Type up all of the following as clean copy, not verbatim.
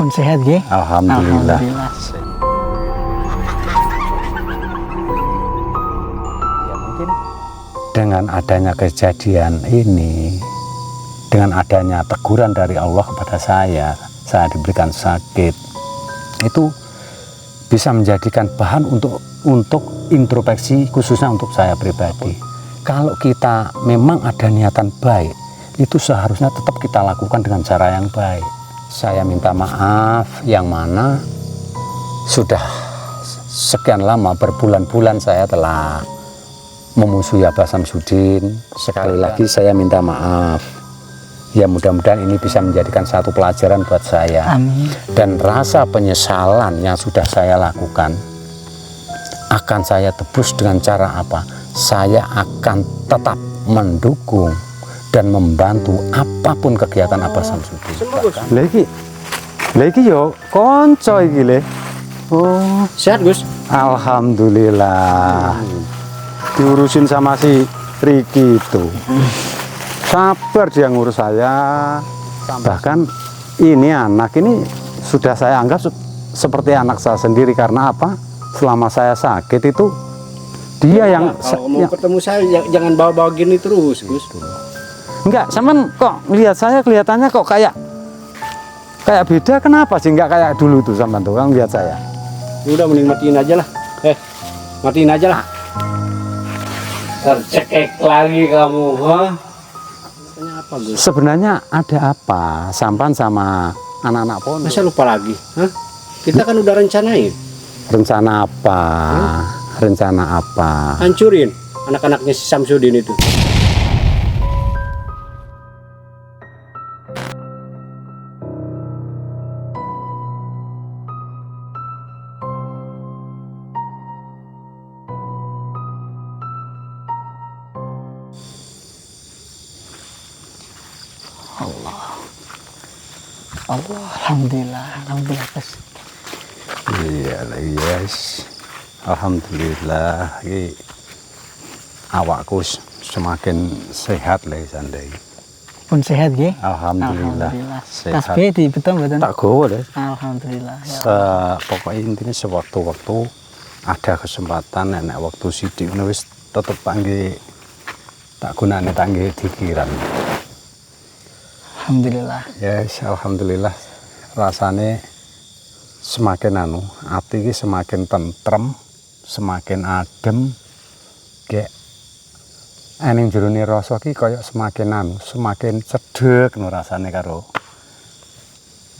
Pun sehat nggih? Alhamdulillah. Ya mungkin dengan adanya kejadian ini, dengan adanya teguran dari Allah kepada saya diberikan sakit, itu bisa menjadikan bahan untuk introspeksi khususnya untuk saya pribadi. Kalau kita memang ada niatan baik, itu seharusnya tetap kita lakukan dengan cara yang baik. Saya minta maaf yang mana sudah sekian lama, berbulan-bulan saya telah memusuhi Abah Samsudin. Sekali lagi saya minta maaf. Ya mudah-mudahan ini bisa menjadikan satu pelajaran buat saya. Amin. Dan rasa penyesalan yang sudah saya lakukan akan saya tebus dengan cara apa? Saya akan tetap mendukung dan membantu apapun kegiatan Abah Samsudin. Lagi yo konco iki le. Oh, Sehat Gus? alhamdulillah. Diurusin sama si Riki itu. Sabar dia ngurus saya. Bahkan ini anak ini sudah saya anggap seperti anak saya sendiri. Karena apa? Selama saya sakit itu dia yang Kalau mau ketemu saya jangan bawa-bawa gini terus Gus. enggak, sampean kok lihat saya kelihatannya kok kayak beda, kenapa sih enggak kayak dulu tuh sampean tuh kan lihat saya. Udah mending matiin aja lah. Matiin aja lah. Tercekek lagi kamu, ha? Apa Gus? Sebenarnya ada apa sampean sama anak-anak pondok? Masa lupa lagi? Hah? Kita kan udah rencanain. Rencana apa? Rencana apa? Hancurin anak-anaknya si Samsudin itu. Allah, alhamdulillah Gus. Iya lah, yes. Alhamdulillah, ini awakku semakin sehat lah sandai. Pun sehat nggih? Alhamdulillah. Sehat. Tasbih di betul mboten? Tak gowo deh. Alhamdulillah. Ya. Pokoknya intinya sewaktu-waktu ada kesempatan nenek waktu sidik wis tetep panggil tak gunane tangge dikiran. Alhamdulillah. Yes, alhamdulillah. Rasane semakin ati iki semakin tentrem, semakin adem. Kayak ening jerone rasa iki kaya semakin semakin cedhek no rasane karo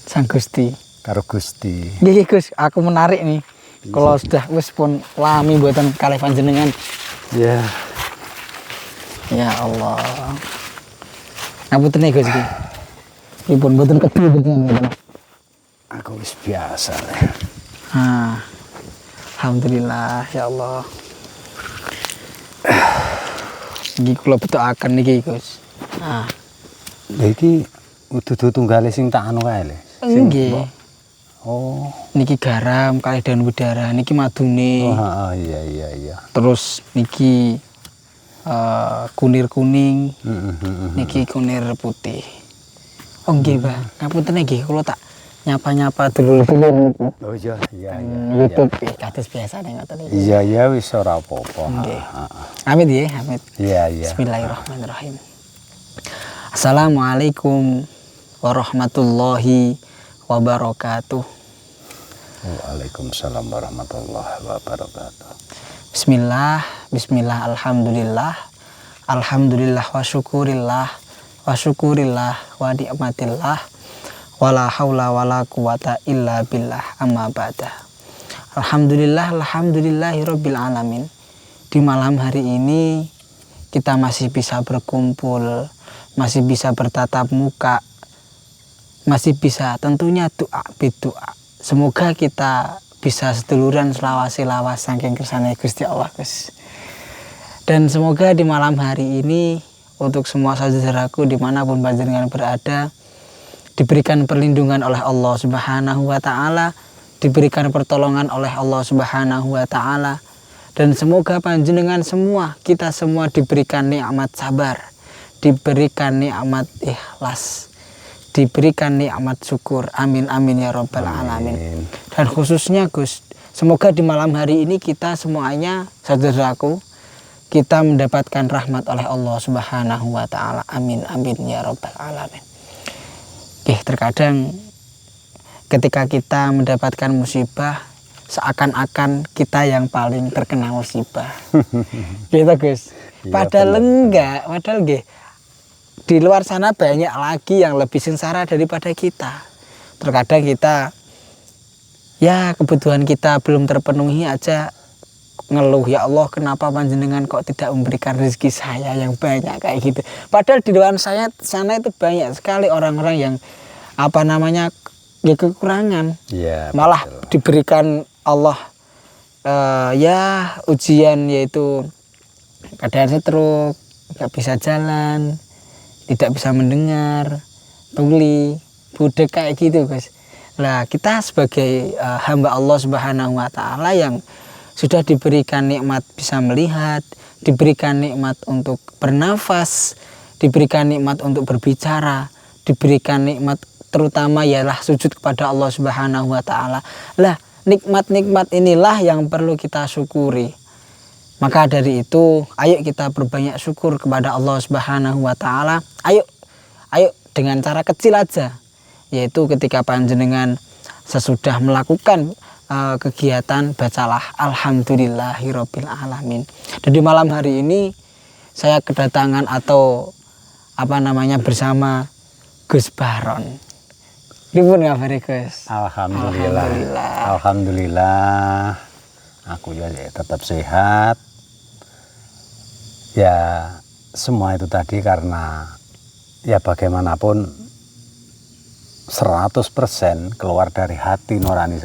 Sang Gusti. Karo Gusti. Nggih Gus, aku menarik nih. Kalau sudah wis pun lami buatan kalih panjenengan. Ya. Ya Allah. Ngapunten Gus iki. Ipun mboten kedul jenengan. Aku wis biasa lah. Alhamdulillah ya Allah. Iki kula betukaken niki Gus. Lha iki dudu tunggale sing tak anu kae le. Nggih. Oh. Niki garam kalih daun widara, niki madune. Oh, iya. Terus niki kunir kuning. Niki kunir putih. Oh nggih, Mbah. Ngapunten nggih, kula tak nyapa-nyapa dulur-dulur niku. Oh iya. YouTube kados biasa ngoten iki. Iya wis ora apa-apa. Nggih. Amit nggih, amit. Iya. Bismillahirrahmanirrahim. Assalamualaikum warahmatullahi wabarakatuh. Waalaikumsalam warahmatullahi wabarakatuh. Bismillah, alhamdulillah wa syukurillah wa ni'matillah wala haula wala quwata illa billah amma ba'da. Alhamdulillahirabbil alamin. Di malam hari ini kita masih bisa berkumpul, masih bisa bertatap muka, masih bisa tentunya doa bidoa. Semoga kita bisa seduluran selawasi-lawas saking kersane Gusti Allah, Gus. Dan semoga di malam hari ini untuk semua saudaraku dimanapun panjenengan berada diberikan perlindungan oleh Allah Subhanahu wa Ta'ala, diberikan pertolongan oleh Allah Subhanahu wa Ta'ala, dan semoga panjenengan semua, kita semua diberikan nikmat sabar, diberikan nikmat ikhlas, diberikan nikmat syukur. Amin amin ya robbal alamin. Dan khususnya Gus, semoga di malam hari ini kita semuanya, saudaraku, kita mendapatkan rahmat oleh Allah Subhanahu wa taala. Amin amin ya robbal alamin. Terkadang ketika kita mendapatkan musibah, seakan-akan kita yang paling terkena musibah. Gitu Gus. Padahal enggak, padahal di luar sana banyak lagi yang lebih sengsara daripada kita. Terkadang kita, ya kebutuhan kita belum terpenuhi aja ngeluh, ya Allah kenapa panjenengan kok tidak memberikan rezeki saya yang banyak kayak gitu. Padahal di luar sana itu banyak sekali orang-orang yang kekurangan, malah betul. Diberikan Allah ujian, yaitu keadaan stroke, nggak bisa jalan, tidak bisa mendengar, tuli, budek kayak gitu Gus. Nah kita sebagai hamba Allah Subhanahu wa taala yang sudah diberikan nikmat bisa melihat, diberikan nikmat untuk bernafas, diberikan nikmat untuk berbicara, diberikan nikmat terutama ialah sujud kepada Allah Subhanahu wa taala. Lah, nikmat-nikmat inilah yang perlu kita syukuri. Maka dari itu, ayo kita berbanyak syukur kepada Allah Subhanahu wa taala. Ayo dengan cara kecil aja. Yaitu ketika panjenengan sesudah melakukan kegiatan, bacalah alhamdulillahirabbil alamin. Dan di malam hari ini saya kedatangan atau bersama Gus Baron. Gimana kabar Gus? Alhamdulillah. Aku ya tetap sehat. Ya semua itu tadi karena ya bagaimanapun 100% keluar dari hati nurani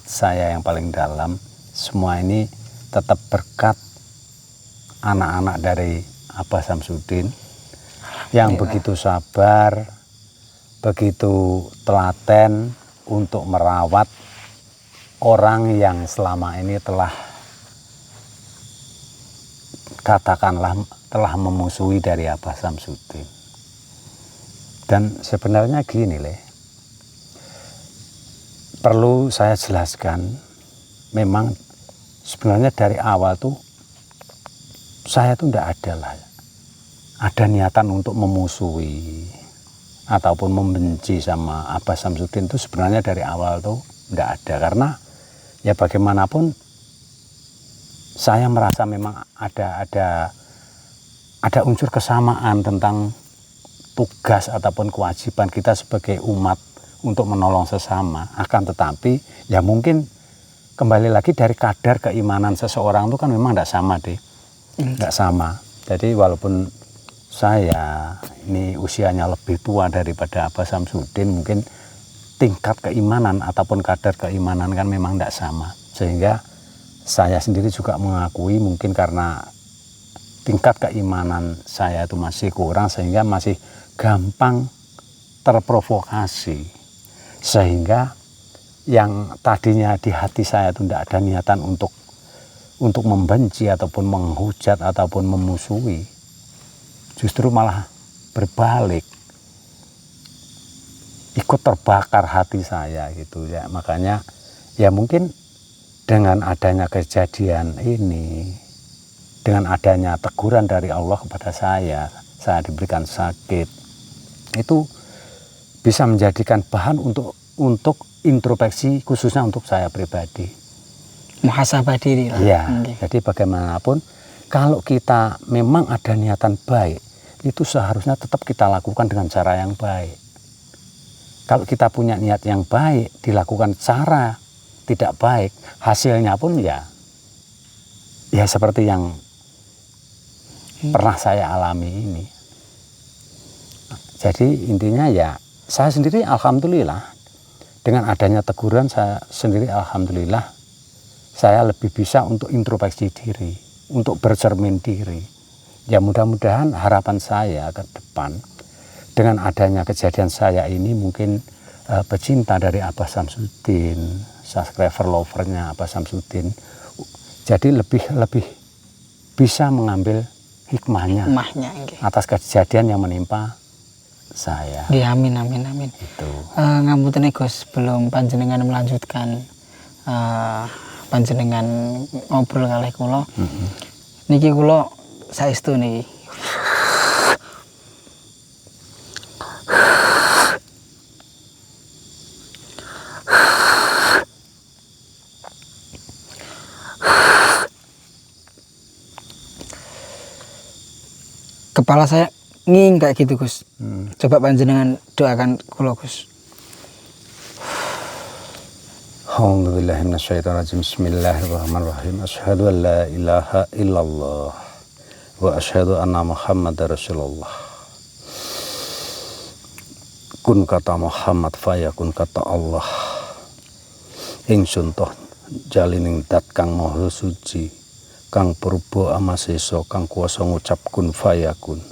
saya yang paling dalam. Semua ini tetap berkat anak-anak dari Abah Samsudin yang begitu sabar, begitu telaten untuk merawat orang yang selama ini telah memusuhi dari Abah Samsudin. Dan sebenarnya gini perlu saya jelaskan, memang sebenarnya dari awal tuh saya tuh tidak ada niatan untuk memusuhi ataupun membenci sama Abah Samsudin. Itu sebenarnya dari awal tuh tidak ada, karena ya bagaimanapun saya merasa memang ada unsur kesamaan tentang tugas ataupun kewajiban kita sebagai umat untuk menolong sesama. Akan tetapi ya mungkin kembali lagi dari kadar keimanan seseorang itu kan memang tidak sama tidak sama. Jadi walaupun saya ini usianya lebih tua daripada Abah Samsudin, mungkin tingkat keimanan ataupun kadar keimanan kan memang tidak sama. Sehingga saya sendiri juga mengakui mungkin karena tingkat keimanan saya itu masih kurang, sehingga masih gampang terprovokasi. Sehingga yang tadinya di hati saya itu tidak ada niatan untuk membenci ataupun menghujat ataupun memusuhi, justru malah berbalik, ikut terbakar hati saya gitu ya. Makanya ya mungkin dengan adanya kejadian ini, dengan adanya teguran dari Allah kepada saya diberikan sakit, itu bisa menjadikan bahan untuk introspeksi, khususnya untuk saya pribadi. Muhasabah diri lah. Ya, jadi bagaimanapun kalau kita memang ada niatan baik, itu seharusnya tetap kita lakukan dengan cara yang baik. Kalau kita punya niat yang baik, dilakukan cara tidak baik, hasilnya pun ya seperti yang pernah saya alami ini. Jadi intinya ya saya sendiri alhamdulillah dengan adanya teguran, saya sendiri alhamdulillah saya lebih bisa untuk introspeksi diri, untuk bercermin diri. Ya mudah-mudahan harapan saya ke depan dengan adanya kejadian saya ini, mungkin pecinta dari Abah Samsudin, subscriber lovernya Abah Samsudin, jadi lebih bisa mengambil hikmahnya atas kejadian yang menimpa saya. Nggih, amin amin amin. Itu. Ngapunten Gus, sebelum panjenengan melanjutkan panjenengan ngobrol kalih kula. Niki kula saestu niki. Kepala saya nging kayak gitu Gus. Coba panjenengan doakan kula Gus. Alhamdulillah minasyaitonirrajim. Bismillahirrahmanirrahim. Asyhadu an la ilaha illallah wa asyhadu anna Muhammadar Rasulullah. Kun kata Muhammad fayakun kata Allah. Ingsun toh jalining dat kang maha suci, kang purba amasesa, kang kuwasa ngucap kun fayakun.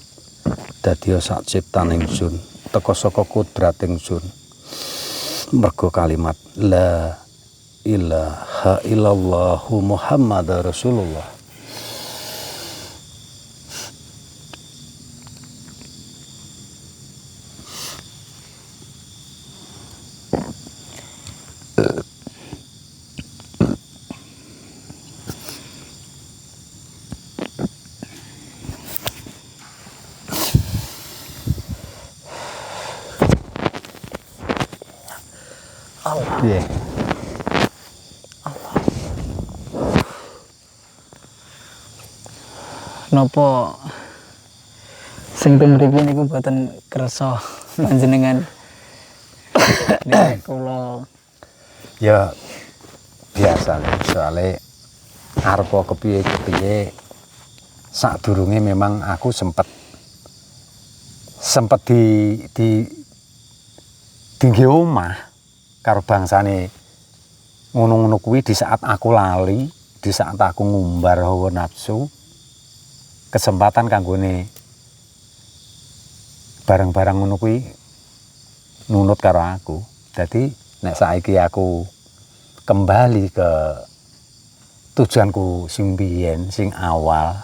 Dadiya sak ciptan ingsun, teka saka kodrat ingsun. Mergo kalimat la ilaha illallahu Muhammadar Rasulullah. Yeah. Napa sing teng mriki niku boten kersa panjenengan. Nek kula Ya biasa nih, soalnya arepa kepiye-kepiye sadurunge memang aku sempet di tinggi omah karo bangsane ngono-ngono kuwi di saat aku lali, di saat aku ngumbar hawa nafsu, kesempatan kanggone barang-barang ngono kuwi nunut karo aku. Jadi nek saiki aku kembali ke tujuanku sing biyen, sing awal,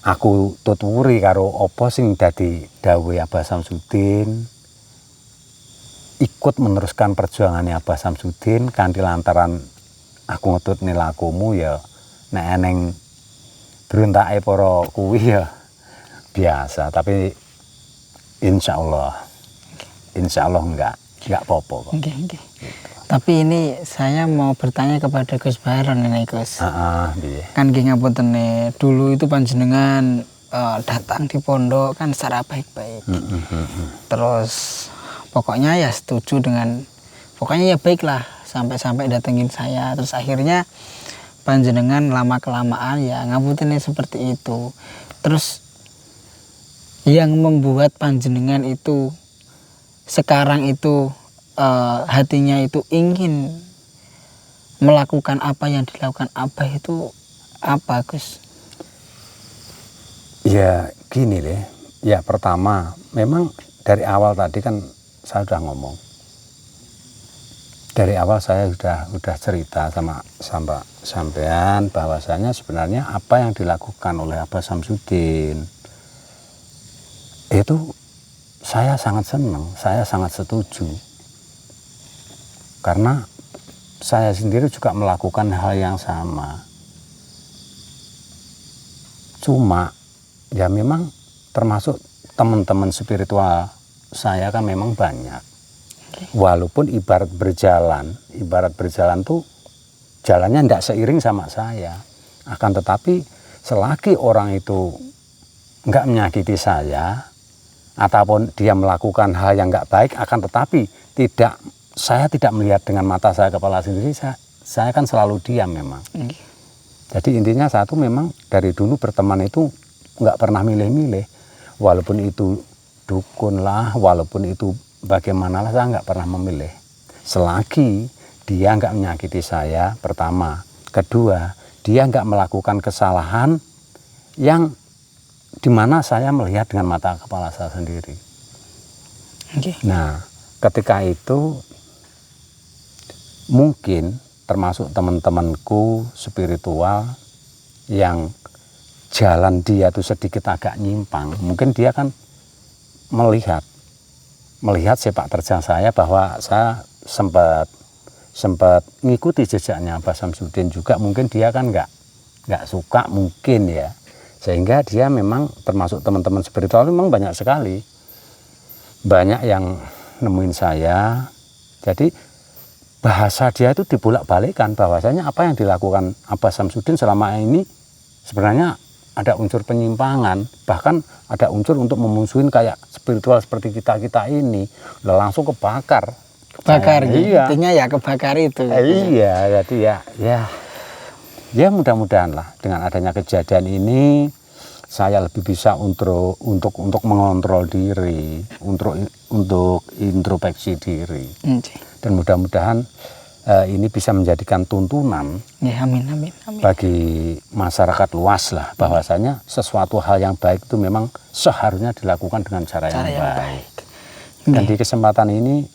aku tuturi karo apa sing dadi dawuhe Abah Samsudin, ikut meneruskan perjuangannya Abah Samsudin kanthi lantaran aku ngetutne lakumu ya nek eneng berontake para kuwi ya biasa, tapi insyaallah enggak apa-apa kok. nggih nggih. Tapi ini saya mau bertanya kepada Gus Baron ini Gus. Iya. Kan nggih ngapunten dulu itu panjenengan datang di pondok kan secara baik-baik. Terus pokoknya ya setuju dengan pokoknya ya baiklah sampai datengin saya. Terus akhirnya panjenengan lama kelamaan ya ngapunten seperti itu. Terus yang membuat panjenengan itu sekarang itu hatinya itu ingin melakukan apa yang dilakukan Abah itu apa Gus? Ya gini deh, ya pertama memang dari awal tadi kan saya sudah ngomong, dari awal saya sudah cerita sama sampean bahwasanya sebenarnya apa yang dilakukan oleh Abah Samsudin itu saya sangat senang, saya sangat setuju. Karena saya sendiri juga melakukan hal yang sama. Cuma ya memang termasuk teman-teman spiritual saya kan memang banyak. Walaupun ibarat berjalan tuh jalannya tidak seiring sama saya. Akan tetapi selagi orang itu nggak menyakiti saya, ataupun dia melakukan hal yang nggak baik, akan tetapi saya tidak melihat dengan mata saya kepala sendiri, saya kan selalu diam memang. Jadi intinya satu memang dari dulu berteman itu nggak pernah milih-milih, walaupun itu dukun lah, walaupun itu bagaimanalah saya nggak pernah memilih. Selagi dia nggak menyakiti saya, pertama, kedua dia nggak melakukan kesalahan yang dimana saya melihat dengan mata kepala saya sendiri. Nah, ketika itu mungkin termasuk teman-temanku spiritual yang jalan dia tuh sedikit agak nyimpang, mungkin dia kan melihat melihat sepak terjang saya bahwa saya sempat ngikuti jejaknya Mbah Samsudin juga. Mungkin dia kan nggak suka mungkin ya, sehingga dia memang termasuk teman-teman spiritual memang banyak sekali, banyak yang nemuin saya. Jadi bahasa dia itu dibolak-balikkan bahwasanya apa yang dilakukan Mbah Samsudin selama ini sebenarnya ada unsur penyimpangan, bahkan ada unsur untuk memusuhin kayak spiritual seperti kita ini. Udah langsung kebakar. Iya. Intinya ya kebakar itu. Iya, jadi ya mudah-mudahan lah dengan adanya kejadian ini saya lebih bisa untuk mengontrol diri, untuk introspeksi diri. Dan mudah-mudahan ini bisa menjadikan tuntunan ya, amin. Bagi masyarakat luas lah, bahwasanya sesuatu hal yang baik itu memang seharusnya dilakukan dengan cara yang baik. Dan di kesempatan ini,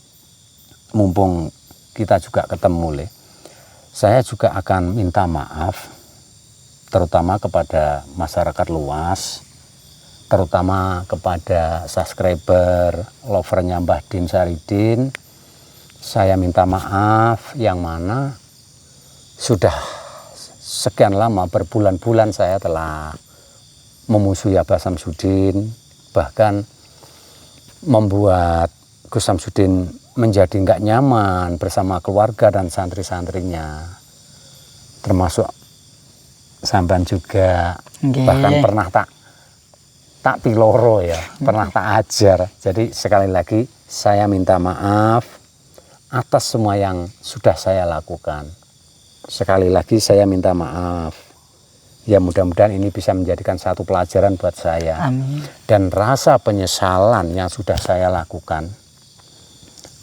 mumpung kita juga ketemu, saya juga akan minta maaf terutama kepada masyarakat luas, terutama kepada subscriber, lovernya Mbah Din Saridin. Saya minta maaf yang mana sudah sekian lama, berbulan-bulan saya telah memusuhi Mbah Samsudin, bahkan membuat Gus Samsudin menjadi nggak nyaman bersama keluarga dan santri-santrinya, termasuk sampean juga. Bahkan pernah tak piloro ya, pernah tak ajar. Jadi sekali lagi saya minta maaf atas semua yang sudah saya lakukan. Sekali lagi saya minta maaf. Ya mudah-mudahan ini bisa menjadikan satu pelajaran buat saya. Amin. Dan rasa penyesalan yang sudah saya lakukan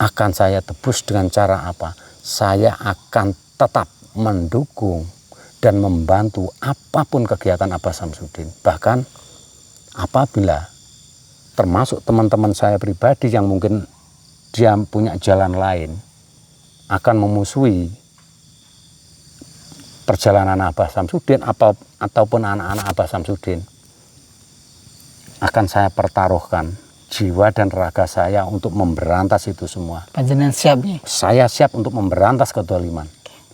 akan saya tebus dengan cara apa? Saya akan tetap mendukung dan membantu apapun kegiatan Mbah Samsudin. Bahkan apabila termasuk teman-teman saya pribadi yang mungkin dia punya jalan lain akan memusuhi perjalanan Mbah Samsudin ataupun anak-anak Mbah Samsudin, akan saya pertaruhkan jiwa dan raga saya untuk memberantas itu semua. Panjenengan siap nih? Saya siap untuk memberantas kedoliman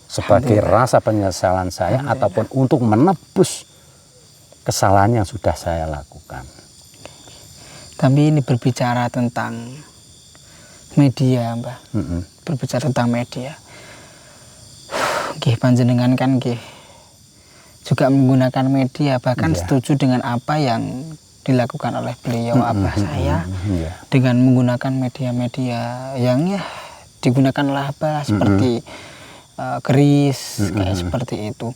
sebagai rasa penyesalan saya ataupun untuk menebus kesalahan yang sudah saya lakukan. Tapi ini berbicara tentang media, Mbah. Berbicara tentang media. Panjenengan kan juga menggunakan media, bahkan setuju dengan apa yang dilakukan oleh beliau abah saya dengan menggunakan media-media yang ya digunakan oleh abah seperti keris kayak seperti itu.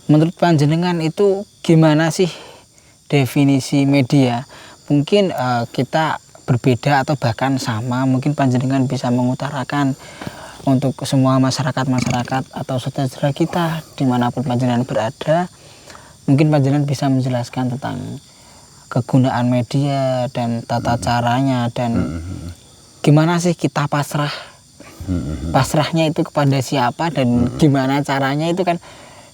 Menurut panjenengan itu gimana sih definisi media? Mungkin kita berbeda atau bahkan sama, mungkin panjenengan bisa mengutarakan untuk semua masyarakat atau saudara kita dimanapun panjenengan berada. Mungkin panjenengan bisa menjelaskan tentang kegunaan media dan tata caranya dan gimana sih kita pasrahnya itu kepada siapa dan gimana caranya itu kan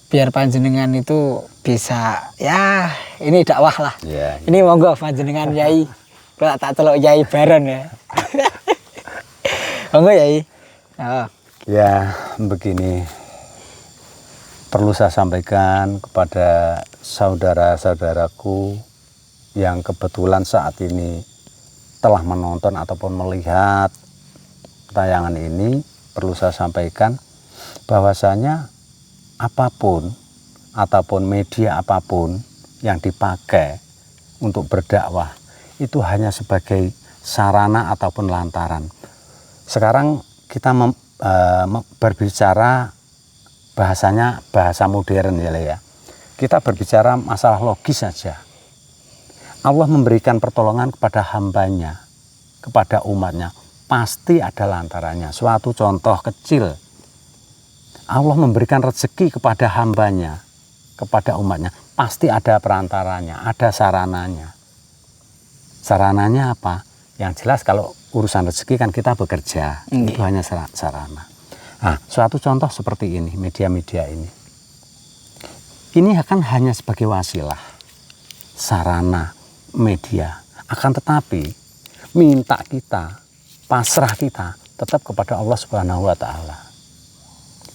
biar panjenengan itu bisa ya ini dakwah lah. Ini monggo panjenengan Yai, kalau tak celok Yai Baron ya. Monggo Yai. Ya begini, perlu saya sampaikan kepada saudara-saudaraku yang kebetulan saat ini telah menonton ataupun melihat tayangan ini. Perlu saya sampaikan bahwasanya apapun ataupun media apapun yang dipakai untuk berdakwah itu hanya sebagai sarana ataupun lantaran. Sekarang kita berbicara bahasanya bahasa modern ya. Kita berbicara masalah logis saja. Allah memberikan pertolongan kepada hambanya, kepada umatnya, pasti ada lantarannya. Suatu contoh kecil, Allah memberikan rezeki kepada hambanya, kepada umatnya, pasti ada perantaranya, ada sarananya. Sarananya apa? Yang jelas kalau urusan rezeki kan kita bekerja, itu hanya sarana. Nah, suatu contoh seperti ini, media-media ini. Ini akan hanya sebagai wasilah, sarana, media. Akan tetapi minta kita pasrah kita tetap kepada Allah Subhanahu wa taala.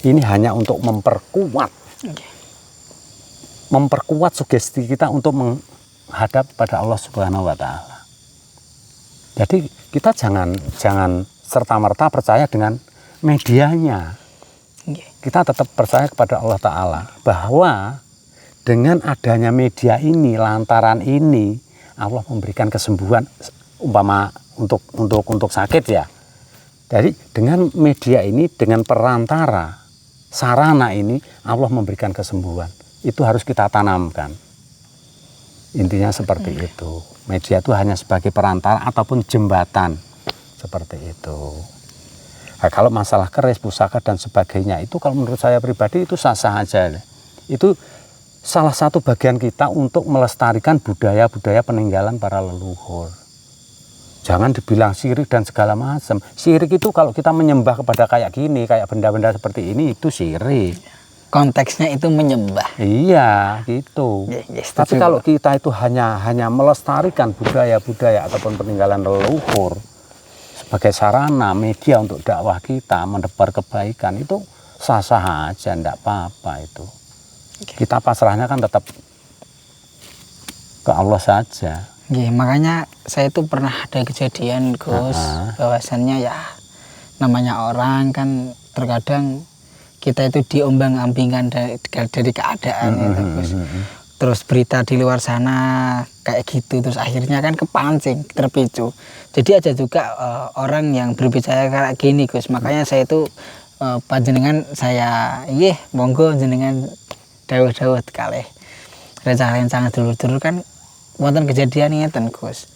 Ini hanya untuk memperkuat sugesti kita untuk menghadap pada Allah Subhanahu wa taala. Jadi kita jangan serta-merta percaya dengan medianya. Kita tetap percaya kepada Allah taala bahwa dengan adanya media ini, lantaran ini Allah memberikan kesembuhan umpama untuk sakit ya. Jadi dengan media ini, dengan perantara sarana ini Allah memberikan kesembuhan. Itu harus kita tanamkan. Intinya seperti itu. Media itu hanya sebagai perantara ataupun jembatan. Seperti itu. Nah, kalau masalah keris, pusaka dan sebagainya itu kalau menurut saya pribadi itu sah-sah aja. Itu salah satu bagian kita untuk melestarikan budaya-budaya peninggalan para leluhur. Jangan dibilang syirik dan segala macam. Syirik itu kalau kita menyembah kepada kayak gini, kayak benda-benda seperti ini, itu syirik. Konteksnya itu menyembah. Iya, gitu. Tapi kalau kita itu hanya melestarikan budaya-budaya ataupun peninggalan leluhur sebagai sarana media untuk dakwah kita, menebar kebaikan, itu sah-sah aja, enggak apa-apa itu. Kita pasrahnya kan tetap ke Allah saja. Makanya saya tuh pernah ada kejadian Gus, bahwasannya ya namanya orang kan terkadang kita itu diombang-ambingkan dari keadaan gitu, Gus. Terus berita di luar sana kayak gitu, terus akhirnya kan kepancing, terpicu. Jadi ada juga orang yang berbicara kayak gini Gus, makanya saya itu panjenengan saya monggo jenengan dawuh-dawuh kalih rencana dulur-dulur kan wonten kejadian ngeten Gus.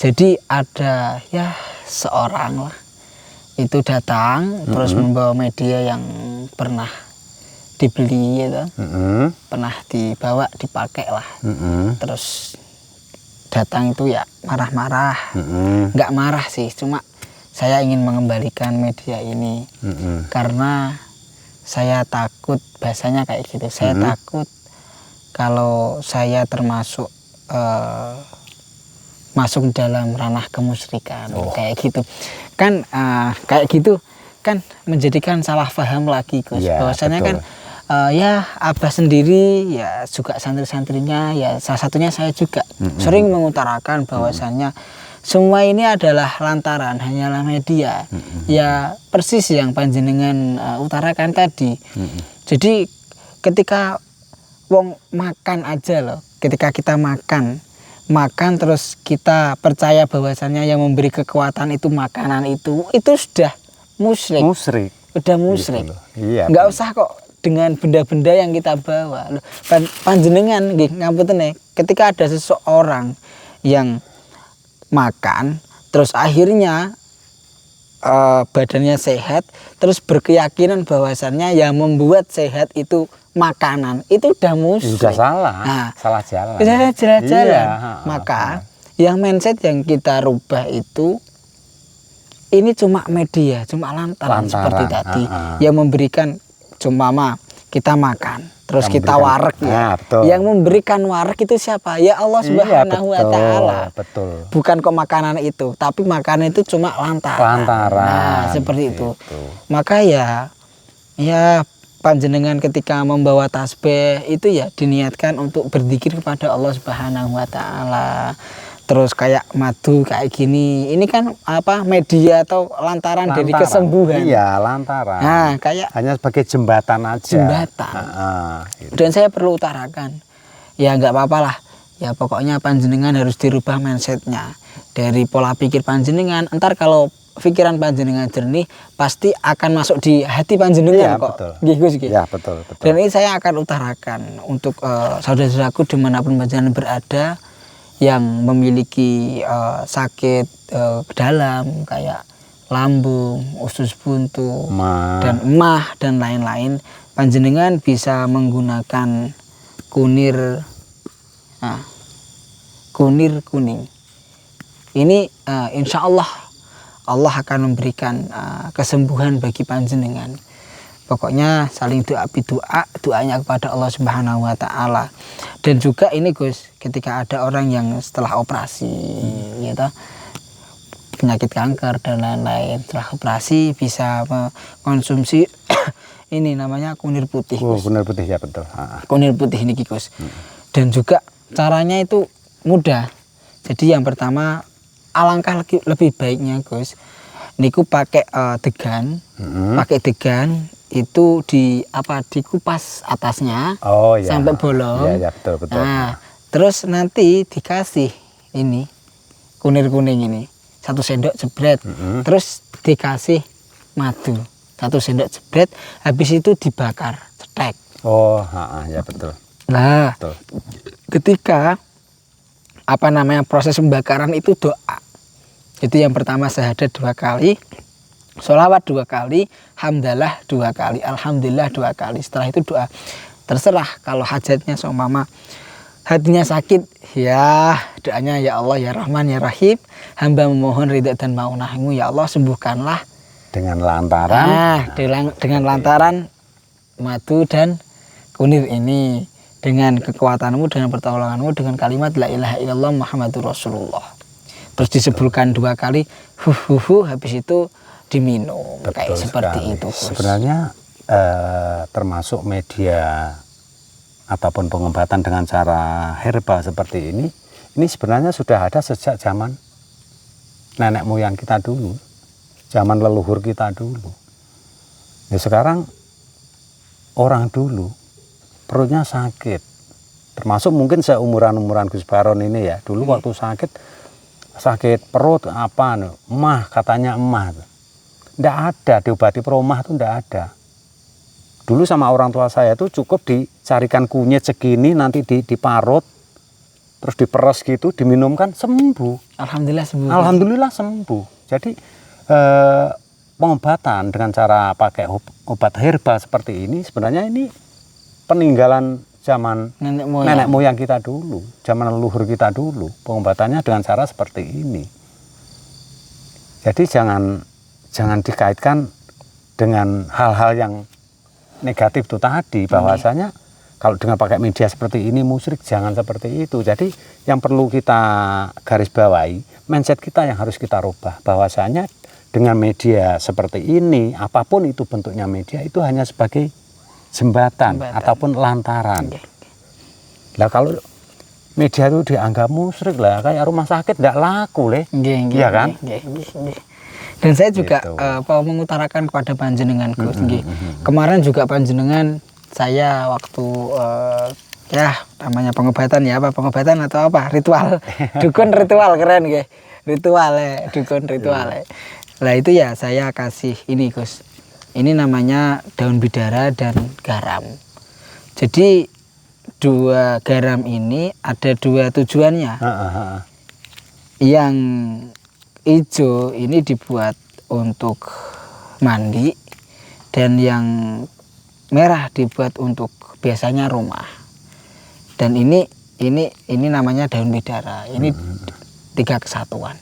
Jadi ada ya seorang lah itu datang terus membawa media yang pernah dibeli gitu, pernah dibawa dipakai lah. Terus datang itu ya marah-marah, nggak marah sih, cuma saya ingin mengembalikan media ini karena saya takut, bahasanya kayak gitu, saya takut kalau saya termasuk masuk dalam ranah kemusyrikan, kayak gitu kan. Kayak gitu kan menjadikan salah paham lagi Gus, ya, bahwasanya betul. Kan ya Abah sendiri ya juga santri-santrinya ya salah satunya saya juga sering mengutarakan bahwasannya semua ini adalah lantaran, hanyalah media. Ya persis yang panjenengan utarakan tadi. Jadi ketika wong makan aja loh, ketika kita makan terus kita percaya bahwasannya yang memberi kekuatan itu makanan itu sudah musyrik. Udah musyrik. Gitu, iya, nggak usah kok dengan benda-benda yang kita bawa. Panjenengan ngapunten, ketika ada seseorang yang makan terus akhirnya badannya sehat, terus berkeyakinan bahwasannya yang membuat sehat itu makanan, itu udah musyrik. Udah salah, salah jalan. Udah jalan. Iya, maka yang mindset yang kita rubah itu ini cuma media, cuma lantaran seperti tadi yang memberikan, cuma kita makan terus kita warek ya. Yang memberikan warek itu siapa? Ya Allah Subhanahu wa taala. Betul. Bukan kok makanan itu, tapi makanan itu cuma lantaran. Nah, seperti itu. Maka ya panjenengan ketika membawa tasbih itu ya diniatkan untuk berzikir kepada Allah Subhanahu wa taala. Terus kayak madu kayak gini, ini kan apa, media atau lantaran dari kesembuhan. Iya, lantaran. Nah, kayak hanya sebagai jembatan aja. Jembatan. Gitu. Dan saya perlu utarakan, ya nggak apa-apa lah. Ya pokoknya panjenengan harus dirubah mindsetnya dari pola pikir panjenengan. Entar kalau pikiran panjenengan jernih, pasti akan masuk di hati panjenengan, ya, kok. Betul. Ya, betul. Dan ini saya akan utarakan untuk saudara-saudaraku dimanapun panjenengan berada yang memiliki sakit dalam kayak lambung, usus buntu, dan emah dan lain-lain, panjenengan bisa menggunakan kunir kuning. Ini insya Allah akan memberikan kesembuhan bagi panjenengan. Pokoknya saling doanya kepada Allah Subhanahu wa taala. Dan juga ini Gus, ketika ada orang yang setelah operasi gitu, penyakit kanker dan lain-lain. Setelah operasi bisa mengkonsumsi ini namanya kunir putih. Oh, Gus. kunir putih ya betul. Kunir putih ini Gus. Dan juga caranya itu mudah. Jadi yang pertama alangkah lebih baiknya Gus, niku pakai degan, pakai degan itu dikupas atasnya Oh ya. sampai bolong. Iya ya, betul betul. Nah, terus nanti dikasih ini kunir kuning ini 1 sendok jebret, terus dikasih madu 1 sendok jebret, habis itu dibakar cetek. Oh ya betul. Nah, Betul. ketika proses pembakaran itu doa. Itu yang pertama syahadat 2 kali, sholawat 2 kali, hamdalah 2 kali, alhamdulillah 2 kali. Setelah itu doa. Terserah kalau hajatnya seumpama hatinya sakit, ya doanya ya Allah ya Rahman ya Rahim, hamba memohon ridha dan maunahmu ya Allah sembuhkanlah. Dengan lantaran. Dengan lantaran madu dan kunir ini, dengan kekuatanmu, dengan pertolonganmu, dengan kalimat la ilaha illallah Muhammadur Rasulullah. Terus disebutkan 2 kali, habis itu diminum. Betul kayak seperti sekali. itu. Gus. Sebenarnya termasuk media ataupun pengobatan dengan cara herbal seperti ini sebenarnya sudah ada sejak zaman nenek moyang kita dulu, zaman leluhur kita dulu. Ya sekarang orang dulu perutnya sakit, termasuk mungkin seumuran Gus Baron ini ya, dulu waktu sakit perut emah, katanya emah, ndak ada diobati peromah tuh ndak ada. Dulu sama orang tua saya tuh cukup dicarikan kunyit segini, nanti diparut, terus diperes gitu, diminumkan, sembuh. Alhamdulillah sembuh. Alhamdulillah sembuh. Jadi pengobatan dengan cara pakai obat herbal seperti ini sebenarnya ini peninggalan zaman nenek moyang kita dulu, zaman leluhur kita dulu. Pengobatannya dengan cara seperti ini. Jadi jangan dikaitkan dengan hal-hal yang negatif itu tadi, bahwasanya kalau dengan pakai media seperti ini musyrik, jangan seperti itu. Jadi yang perlu kita garis bawahi, mindset kita yang harus kita rubah, bahwasanya dengan media seperti ini, apapun itu bentuknya media, itu hanya sebagai jembatan ataupun lantaran. Lah kalau media itu dianggap musyrik lah, kayak rumah sakit tidak laku iya kan? Dan saya juga gitu. mengutarakan kepada panjenengan Gus. Kemarin juga panjenengan saya waktu namanya pengobatan ya, pengobatan atau ritual dukun ritual, keren nggih, ritual dukun ritual. Lah itu ya saya kasih ini Gus, ini namanya daun bidara dan garam. Jadi 2 garam ini ada 2 tujuannya. Yang hijau ini dibuat untuk mandi, dan yang merah dibuat untuk biasanya rumah. Dan ini namanya daun bidara. Ini 3 kesatuan.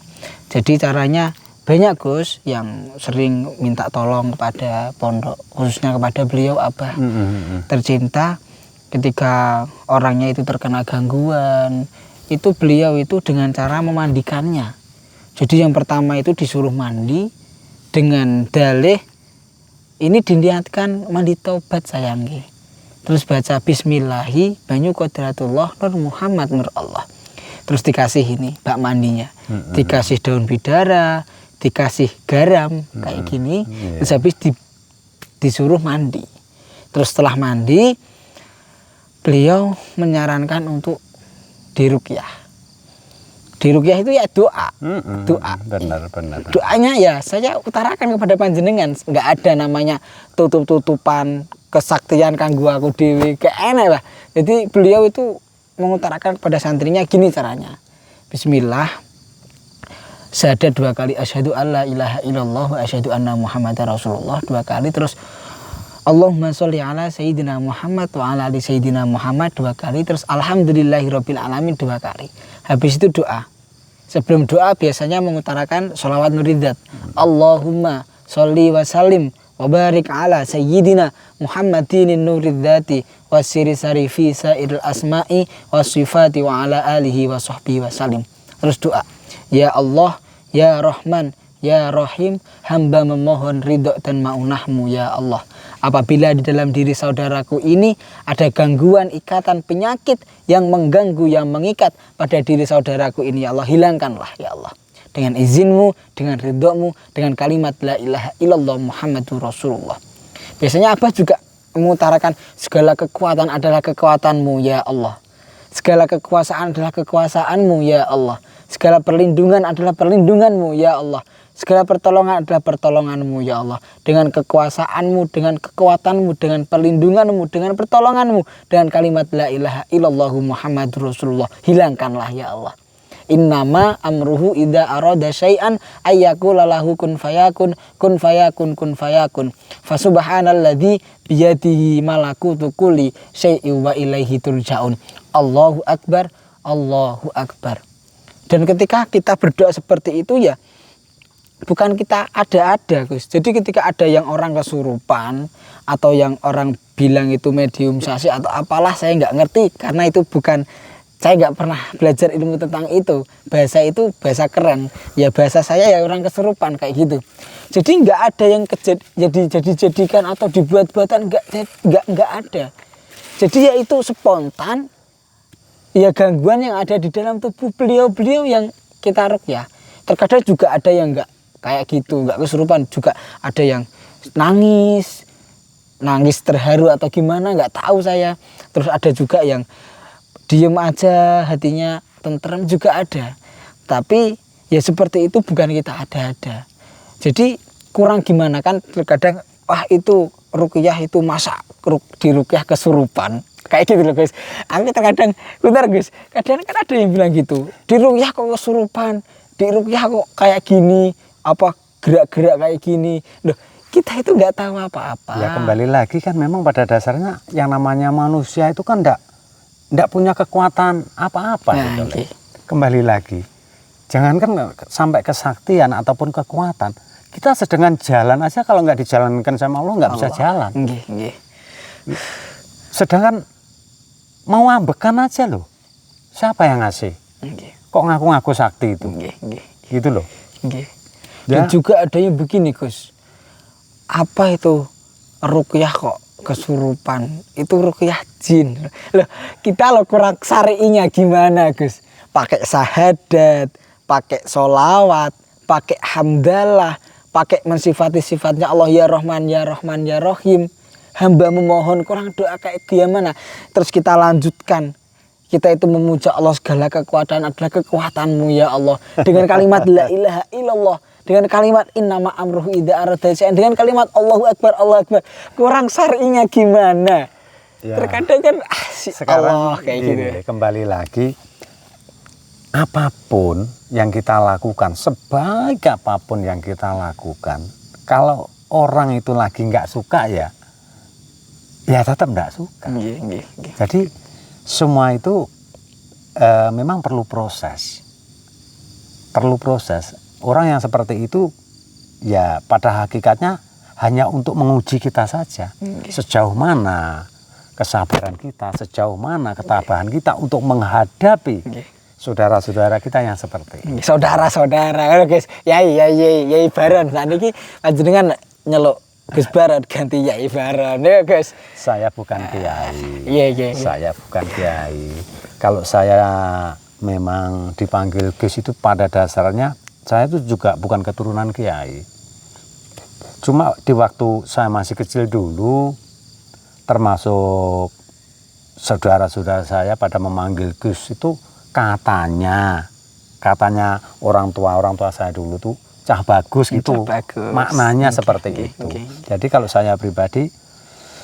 Jadi caranya banyak Gus yang sering minta tolong kepada pondok, khususnya kepada beliau Abah tercinta. Ketika orangnya itu terkena gangguan, itu beliau itu dengan cara memandikannya. Jadi yang pertama itu disuruh mandi dengan dalih, ini diniatkan mandi taubat sayangnya. Terus baca bismillahi banyu qodratullah nur Muhammad nur Allah. Terus dikasih ini bak mandinya, dikasih daun bidara, dikasih garam kayak gini. Terus habis disuruh mandi. Terus setelah mandi, beliau menyarankan untuk diruqyah. Diruqyah itu ya doa. Doa. Benar. Doanya ya saya utarakan kepada panjenengan, nggak ada namanya tutup-tutupan kesaktian kanggo aku dewi, kayak enak lah. Jadi beliau itu mengutarakan kepada santrinya gini caranya. Bismillah. Syahadat 2 kali, asyhadu alla ilaha illallah wa asyhadu anna muhammadar rasulullah 2 kali, terus Allahumma sholli ala sayyidina Muhammad wa ala ali sayyidina Muhammad 2 kali, terus alhamdulillahirabbil alamin 2 kali. Habis itu doa. Sebelum doa biasanya mengutarakan sholawat nuridat. Allahumma sholli wa sallim wa barik ala sayyidina Muhammadin nuridzati wa siri sarifi sairil asma'i wa sifati wa ala alihi wa sahbihi wa sallim. Terus doa. Ya Allah, ya Rahman, ya Rahim, hamba memohon ridho dan maunahmu ya Allah. Apabila di dalam diri saudaraku ini ada gangguan, ikatan, penyakit yang mengganggu, yang mengikat pada diri saudaraku ini ya Allah, hilangkanlah ya Allah. Dengan izinmu, dengan ridhomu, dengan kalimat la ilaha illallah Muhammadur Rasulullah. Biasanya Abah juga mengutarakan segala kekuatan adalah kekuatanmu ya Allah. Segala kekuasaan adalah kekuasaanmu ya Allah. Segala perlindungan adalah perlindunganmu ya Allah. Segala pertolongan adalah pertolonganmu ya Allah. Dengan kekuasaanmu, dengan kekuatanmu, dengan perlindunganmu, dengan pertolonganmu, dengan kalimat la ilaha illallah Muhammadur Rasulullah, hilangkanlah ya Allah. Innama amruhu idza arada syai'an ayyaqula lahu kun fayakun, kun fayakun, kun fayakun. Fasubhanalladzi biyadihi malakutu kulli syai'in wa ilaihi turja'un. Allahu akbar, Allahu akbar. Dan ketika kita berdoa seperti itu ya bukan kita ada-ada, Gus. Jadi ketika ada yang orang kesurupan atau yang orang bilang itu mediumisasi atau apalah, saya nggak ngerti karena itu bukan, saya nggak pernah belajar ilmu tentang itu. Bahasa itu bahasa keren. Ya bahasa saya ya orang kesurupan kayak gitu. Jadi nggak ada yang jadikan atau dibuat-buatan, nggak ada. Jadi ya itu spontan. Ya gangguan yang ada di dalam tubuh beliau yang kita ruqyah. Terkadang juga ada yang nggak kayak gitu, nggak kesurupan, juga ada yang nangis terharu atau gimana nggak tahu saya. Terus ada juga yang diem aja, hatinya tentrem juga ada. Tapi ya seperti itu bukan kita ada-ada. Jadi kurang gimana kan terkadang wah itu ruqyah itu masa di ruqyah kesurupan. Kayak gitu loh guys. Aku terkadang, bentar Gus, kadang kan ada yang bilang gitu, di ruqyah kok kesurupan, di ruqyah kok kayak gini, apa gerak-gerak kayak gini. Loh, kita itu nggak tahu apa-apa. Ya kembali lagi kan memang pada dasarnya yang namanya manusia itu kan nggak punya kekuatan apa-apa. Nah, gitu. okay. Kembali lagi, jangankan sampai kesaktian ataupun kekuatan, kita sedang jalan aja kalau nggak dijalankan sama Allah nggak bisa jalan. Sedangkan mau ambekan aja loh, siapa yang ngasih? Kok ngaku-ngaku sakti itu? Gitu loh. Dan juga ada yang begini Gus, apa itu ruqyah kok kesurupan? Itu ruqyah jin. Loh, kita lo kurang syar'inya gimana Gus? Pakai syahadat, pakai sholawat, pakai hamdalah, pakai mensifati sifatnya Allah ya Rahman, ya Rahman, ya Rahim. Hamba memohon, kurang doa kayak gimana? Terus kita lanjutkan, kita itu memuja Allah, segala kekuatan adalah kekuatanmu ya Allah, dengan kalimat la ilaha illallah, dengan kalimat innama amruhu idza arada syai'an, dengan kalimat Allahu akbar, Allahu akbar. Kurang syar'inya gimana? Ya. Terkadang kan sekarang Allah kayak ini, gitu. Kembali lagi, apapun yang kita lakukan, sebaik apapun yang kita lakukan, kalau orang itu lagi nggak suka ya tetap nggak suka. Jadi semua itu memang perlu proses. Orang yang seperti itu ya pada hakikatnya hanya untuk menguji kita saja. Sejauh mana kesabaran kita, sejauh mana ketabahan kita untuk menghadapi saudara-saudara kita yang seperti ini. Saudara-saudara, guys. Yai Baron. Saat ini panjenengan nyeluk Gus Baron ganti Yai Baron, ya guys. Saya bukan kiai. Iya. Saya bukan kiai. Kalau saya memang dipanggil Gus itu pada dasarnya saya itu juga bukan keturunan kiai. Cuma di waktu saya masih kecil dulu, termasuk saudara-saudara saya pada memanggil Gus itu katanya orang tua saya dulu tuh cah bagus gitu, maknanya seperti itu. Jadi kalau saya pribadi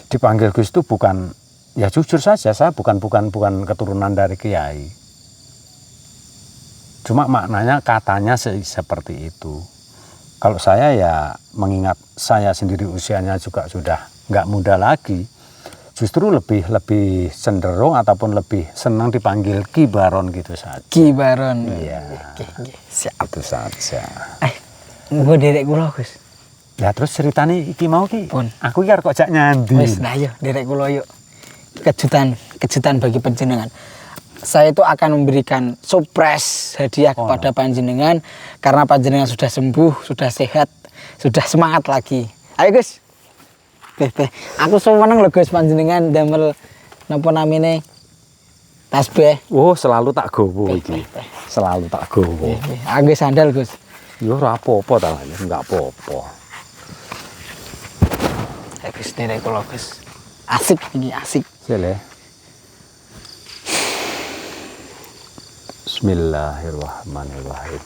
dipanggil Gus itu bukan, ya jujur saja saya bukan keturunan dari kiai. Cuma maknanya katanya seperti itu. Kalau saya ya mengingat saya sendiri usianya juga sudah nggak muda lagi, justru lebih cenderung ataupun lebih senang dipanggil Ki Baron gitu saja. Ki Baron. Iya. Siap itu saja. Gue derek kula Gus. Ya terus ceritanya iki mau ki. Pun. Aku iki kok jak nyandi. Wis nah yo derek kula yuk. Kejutan bagi panjenengan. saya itu akan memberikan surprise hadiah kepada panjenengan karena panjenengan sudah sembuh, sudah sehat, sudah semangat lagi. Ayo Gus. Beh. Aku seneng lho Gus panjenengan damel napa namine tasbih. Oh, selalu tak gowo iki. Selalu tak gowo. Aku sandal Gus. Yo ora apa-apa ta, enggak apa-apa. Gus derek kula Gus. Asik ini, asik. Sile. Bismillahirrahmanirrahim.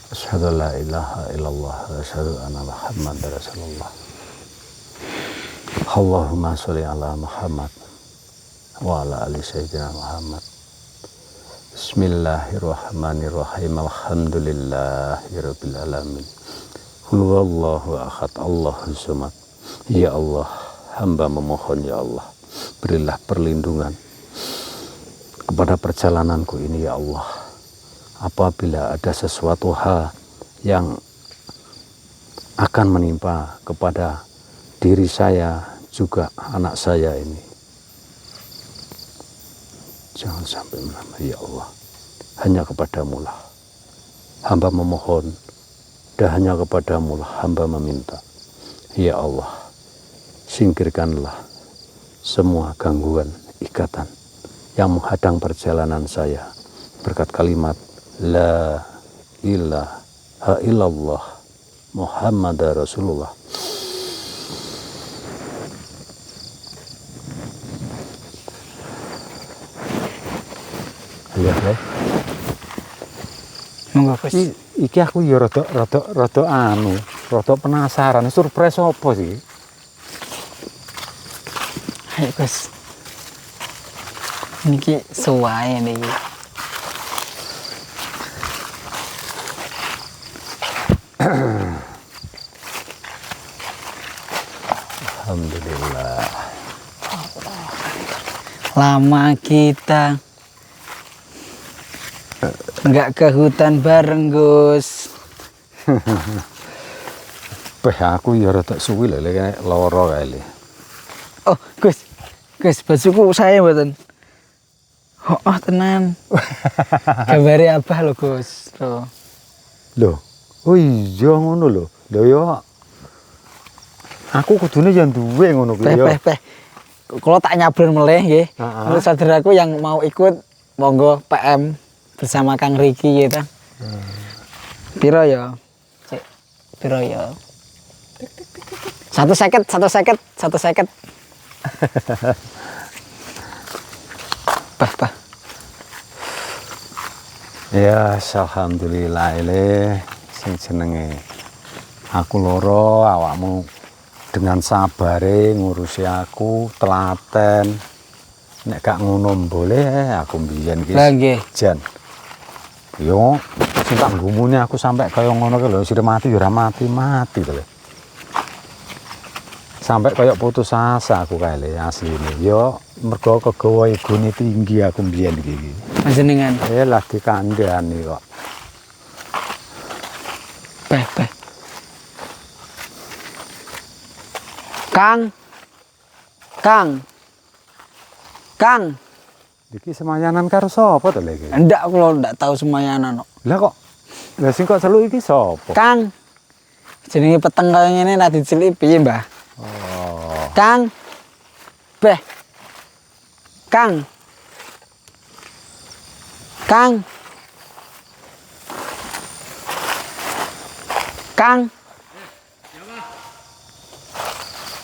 Asyhadu la ilaha illallah wa asyhadu anna Muhammadar Rasulullah. Allahumma sholli ala Muhammad wa ala ali sayyidina Muhammad. Bismillahirrahmanirrahim. Alhamdulillahirabbil alamin. Qul huwallahu ahad, Allahus samad. Ya Allah, hamba memohon ya Allah, berilah perlindungan kepada perjalananku ini ya Allah. Apabila ada sesuatu hal yang akan menimpa kepada diri saya juga anak saya ini, jangan sampai menambah ya Allah. Hanya kepadamu lah hamba memohon, dan hanya kepadamu lah hamba meminta. Ya Allah, singkirkanlah semua gangguan, ikatan yang menghadang perjalanan saya berkat kalimat La ilaha illallah Muhammadar Rasulullah. Lihat ya. Monggo Gus. Iki aku ya rada penasaran, surprise apa sih? Ayo Gus. Niki suwae niki. Alhamdulillah. Lama kita nggak ke hutan bareng Gus. Aku ya rada suwi lho kayak lara kae. Oh Gus, bajuku saya mboten. Oh tenan. Gambare abah lho Gus. Loh, oh iya ngono lho. Lho ya aku kudune ya duwe ngono kuwi ya. Peh. Kalau tak nyabron meleh nggih. Menurut saudaraku yang mau ikut monggo PM bersama Kang Riki gitu. Piro ya? Cek. Piro ya? 1 seket. Bah. Ya, alhamdulillah ile sing jenenge aku loro, awakmu dengan sabare ngurusi aku, telaten. Nek gak ngono boleh aku mbiyen iki. Lah nggih. Jan. Yo, sing tak ngumune aku sampai kaya ngono ki lho, sire mati yo ora mati to lho. Sampai kaya putus asa aku kae le asline. Yo mergo kegawa egone tinggi aku mbiyen iki. Panjenengan. Lagi kandhani kok. Peh. Kang. Iki semayanan karo sapa to lho iki? Ndak kula ndak tahu semayanan kok. Lah kok. Lah sing kok celuk iki sapa? Kang. Jenenge peteng kaya ngene ra dicelik piye, Mbah? Oh. Kang. Beh. Kang.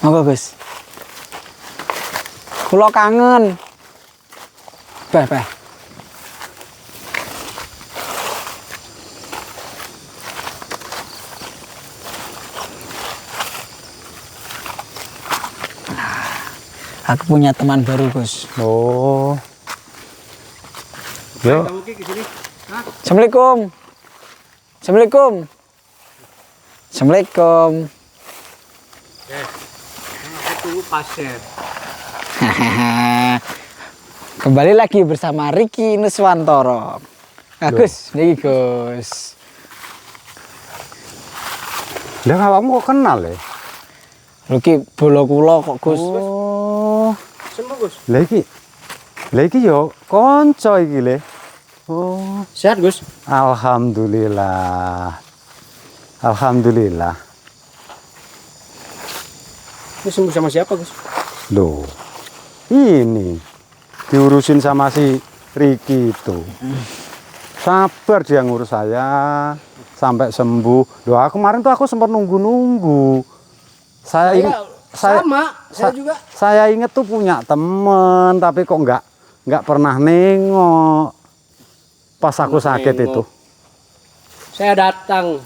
Apa Gus? Kula kangen. Beh. Aku punya teman baru, Gus. Oh. Yo. Assalamualaikum. Kembali lagi bersama Riki Nuswantoro. Gus, niki Gus. Lah awakmu kok kenal ya? Riki bola kula kok Gus. Oh. Semua Gus. Lah iki Lah iki yo kanca iki le. Oh, Sehat, Gus? alhamdulillah. Alhamdulillah. Ini sembuh sama siapa, Gus? Loh. Ini diurusin sama si Riki itu. Sabar dia ngurus saya sampai sembuh. Loh, kemarin tuh aku sempat nunggu-nunggu. Saya juga. Saya inget tuh punya temen, tapi kok nggak pernah nengok pas aku sakit Nengok. itu. Saya datang.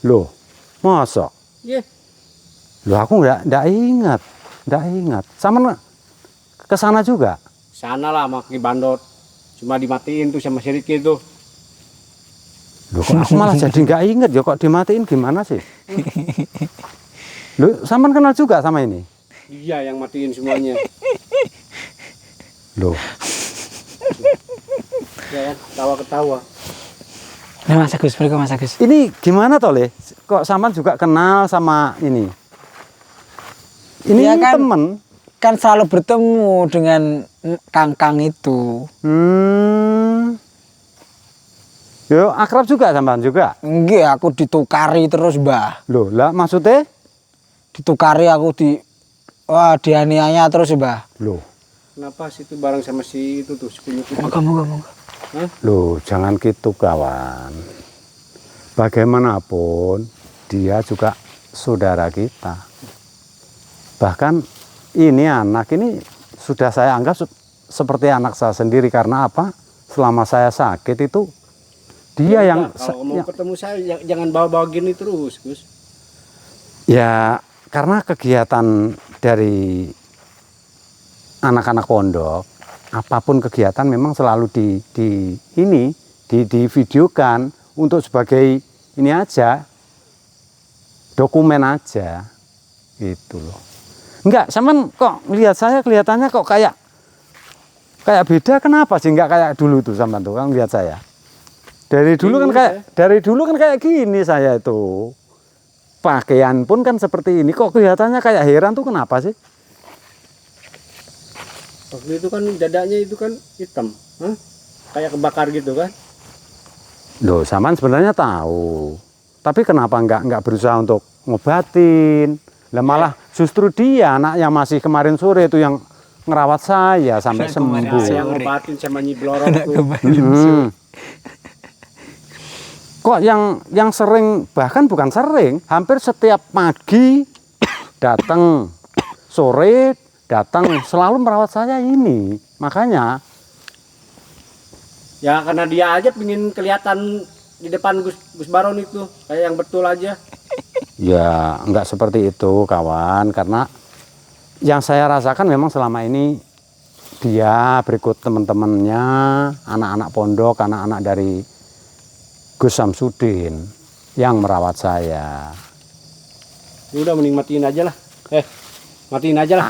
Loh, masa? Iya. Loh, aku nggak ingat. Sama ke sana juga. Sana lah sama Ki Bandot. Cuma dimatiin tuh sama si Riki tuh. Loh, kok aku malah jadi nggak inget ya, kok dimatiin gimana sih? Loh, Saman kenal juga sama ini? Dia yang matiin semuanya. Loh, Ya kan? Ketawa-ketawa. Nah, Mas Agus, beriku Mas Agus. ini gimana toh Le? Kok Saman juga kenal sama ini? Ini Iya kan? temen. Kan selalu bertemu dengan Kang itu. Yo, akrab juga Saman juga. Enggak, aku ditukari terus, Mbah. Loh, lah maksudnya? Ditukari aku dianiaya terus, Mbah. Loh, Kenapa sih itu bareng sama si itu tuh, si kunyuk itu? Moga. Hah? loh, jangan gitu kawan. Bagaimanapun dia juga saudara kita. Bahkan ini anak ini sudah saya anggap seperti anak saya sendiri. Karena apa? Selama saya sakit itu dia yang Kalau mau ketemu saya jangan bawa-bawa gini terus, Gus. ya, karena kegiatan dari anak-anak pondok, apapun kegiatan memang selalu di videokan untuk sebagai ini aja, dokumen aja, gitu loh. Enggak, Saman kok lihat saya kelihatannya kok kayak beda, kenapa sih enggak kayak dulu tuh Saman tuh kan lihat saya. Dari dulu kan kayak gini saya itu. Pakaian pun kan seperti ini, kok kelihatannya kayak heran tuh kenapa sih? Waktu itu kan dadanya itu kan hitam, hah? Kayak kebakar gitu kan? Loh, Saman sebenarnya tahu. Tapi kenapa enggak berusaha untuk ngobatin? Lah malah justru dia anak yang masih kemarin sore itu yang ngerawat saya sampai sembuh. Saya ngobatin sama Nyi Blorok tuh. Kok yang sering, bahkan bukan sering, hampir setiap pagi datang, sore datang, selalu merawat saya ini. Makanya Ya karena dia aja pingin kelihatan di depan Gus Baron itu kayak yang betul aja. ya enggak seperti itu kawan, karena yang saya rasakan memang selama ini dia berikut teman-temannya, anak-anak pondok, anak-anak dari Gus Samsudin yang merawat saya. Ya udah mending matiin aja lah. Matiin aja lah.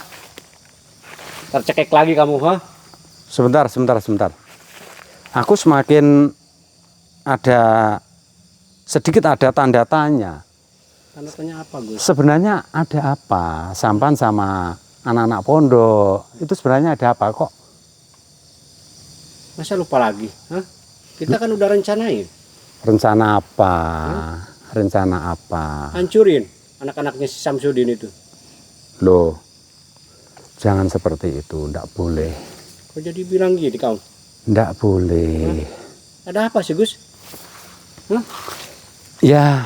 Tercekek lagi kamu, ha? Sebentar. Aku semakin sedikit ada tanda tanya. Tanda tanya apa, Gus? Sebenarnya ada apa Sampan sama anak-anak pondok? Itu sebenarnya ada apa kok? Masa lupa lagi, ha? Kita kan udah rencanain. Rencana apa? Rencana apa? Hancurin anak-anaknya si Samsudin itu. Loh, jangan seperti itu, ndak boleh. Kok jadi bilang gini kau? Ndak boleh. Ada apa sih, Gus? Hah? Ya,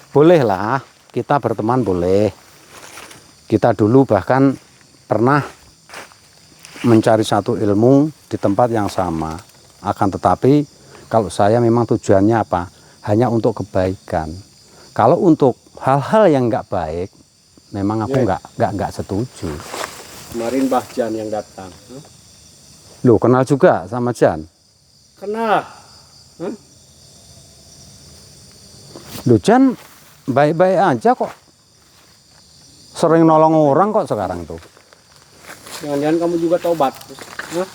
boleh lah, kita berteman boleh. Kita dulu bahkan pernah mencari satu ilmu di tempat yang sama. Akan tetapi kalau saya memang tujuannya apa? Hanya untuk kebaikan. Kalau untuk hal-hal yang nggak baik, memang aku nggak setuju. Kemarin Mbah Jan yang datang. Hah? Loh, kenal juga sama Jan? Kenal. Hah? Loh, Jan baik-baik aja kok. Sering nolong orang kok sekarang tuh. Jangan-jangan kamu juga taubat. Hah?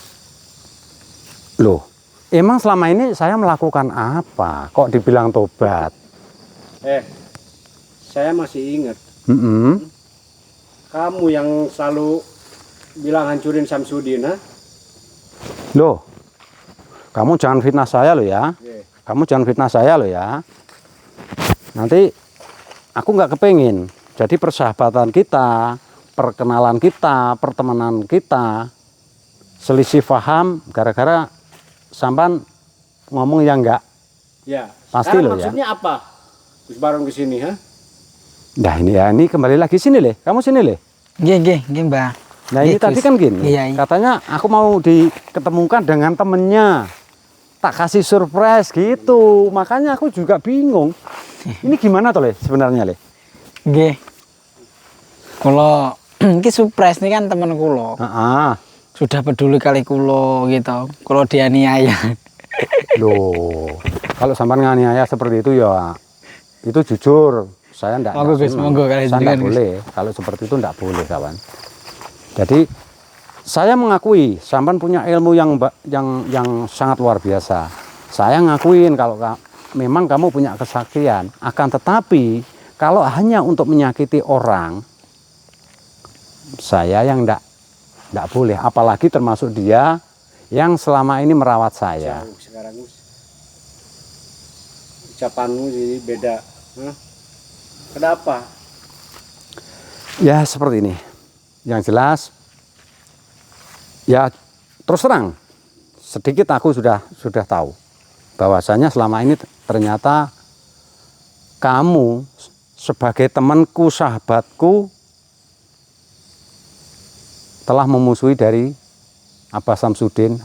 Loh, emang selama ini saya melakukan apa? Kok dibilang tobat? Saya masih ingat. Mm-mm. Kamu yang selalu bilang hancurin Samsudin, ha? Loh, kamu jangan fitnah saya loh ya. Kamu jangan fitnah saya loh ya. Nanti aku nggak kepingin. Jadi persahabatan kita, perkenalan kita, pertemanan kita, selisih paham gara-gara sampan ngomong yang enggak. Ya. Pasti loh ya. Maksudnya apa? Gus Baron ke sini, ha? Nah ini ya, ini kembali lagi sini Le. Kamu sini Le. Nggih, Mbah. Nah ini Nggih, tadi Gus. kan gini. Iya. Katanya aku mau diketemukan dengan temennya. Tak kasih surprise gitu. Makanya aku juga bingung. Ini gimana tuh Le sebenarnya Le? Nggih. Kula iki surprise nih kan temen kula. Heeh. Sudah peduli kali kula gitu. Kula dianiaya. Loh, kalau sampai nganiaya seperti itu ya, itu jujur. Saya enggak Monggo, Gus, senang. monggo, kali Saya jenengan, enggak Gus. boleh. Kalau seperti itu enggak boleh, kawan. Jadi saya mengakui sampan punya ilmu yang sangat luar biasa. Saya ngakuin kalau memang kamu punya kesaktian. Akan tetapi kalau hanya untuk menyakiti orang, saya yang enggak boleh. Apalagi termasuk dia yang selama ini merawat saya. Jauh sekarang, Gus. Ucapanmu jadi beda. Hah? Kenapa? Ya seperti ini. Yang jelas, ya terus terang, sedikit aku sudah tahu bahwasanya selama ini ternyata kamu sebagai temanku, sahabatku telah memusuhi dari Abbas Samsudin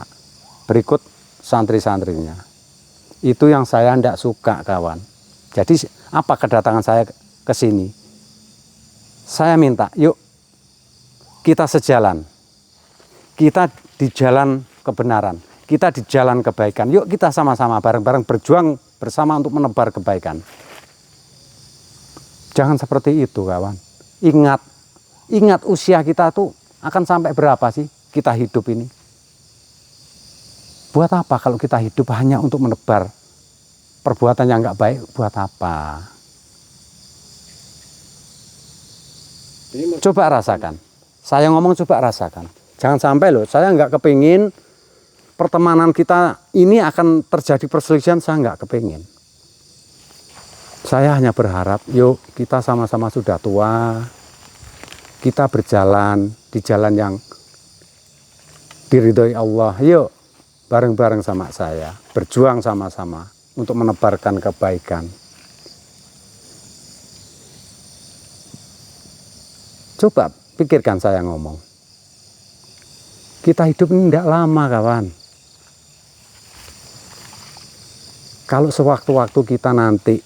berikut santri-santrinya. Itu yang saya tidak suka, kawan. Jadi apa kedatangan saya ke sini? Saya minta, yuk kita sejalan. Kita di jalan kebenaran. Kita di jalan kebaikan. Yuk kita sama-sama bareng-bareng berjuang bersama untuk menebar kebaikan. Jangan seperti itu, kawan. Ingat usia kita tuh akan sampai berapa sih kita hidup ini? Buat apa kalau kita hidup hanya untuk menebar perbuatan yang nggak baik? Buat apa? Coba rasakan. Saya ngomong coba rasakan. Jangan sampai loh, saya nggak kepingin pertemanan kita ini akan terjadi perselisihan. Saya nggak kepingin. Saya hanya berharap, yuk kita sama-sama sudah tua, kita berjalan di jalan yang diridhoi Allah. Yuk bareng-bareng sama saya, berjuang sama-sama untuk menebarkan kebaikan. Coba pikirkan saya ngomong. Kita hidup ini tidak lama, kawan. Kalau sewaktu-waktu kita nanti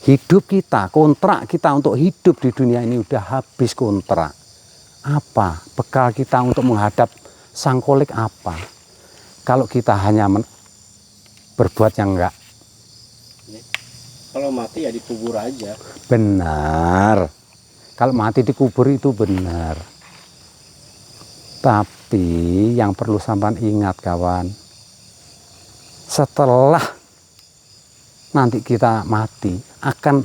hidup kita, kontrak kita untuk hidup di dunia ini udah habis kontrak. Apa bekal kita untuk menghadap sang kholik apa? Kalau kita hanya berbuat yang enggak. Kalau mati ya dikubur aja. Benar. Kalau mati dikubur itu benar. Tapi yang perlu sampean ingat, kawan. Setelah nanti kita mati, akan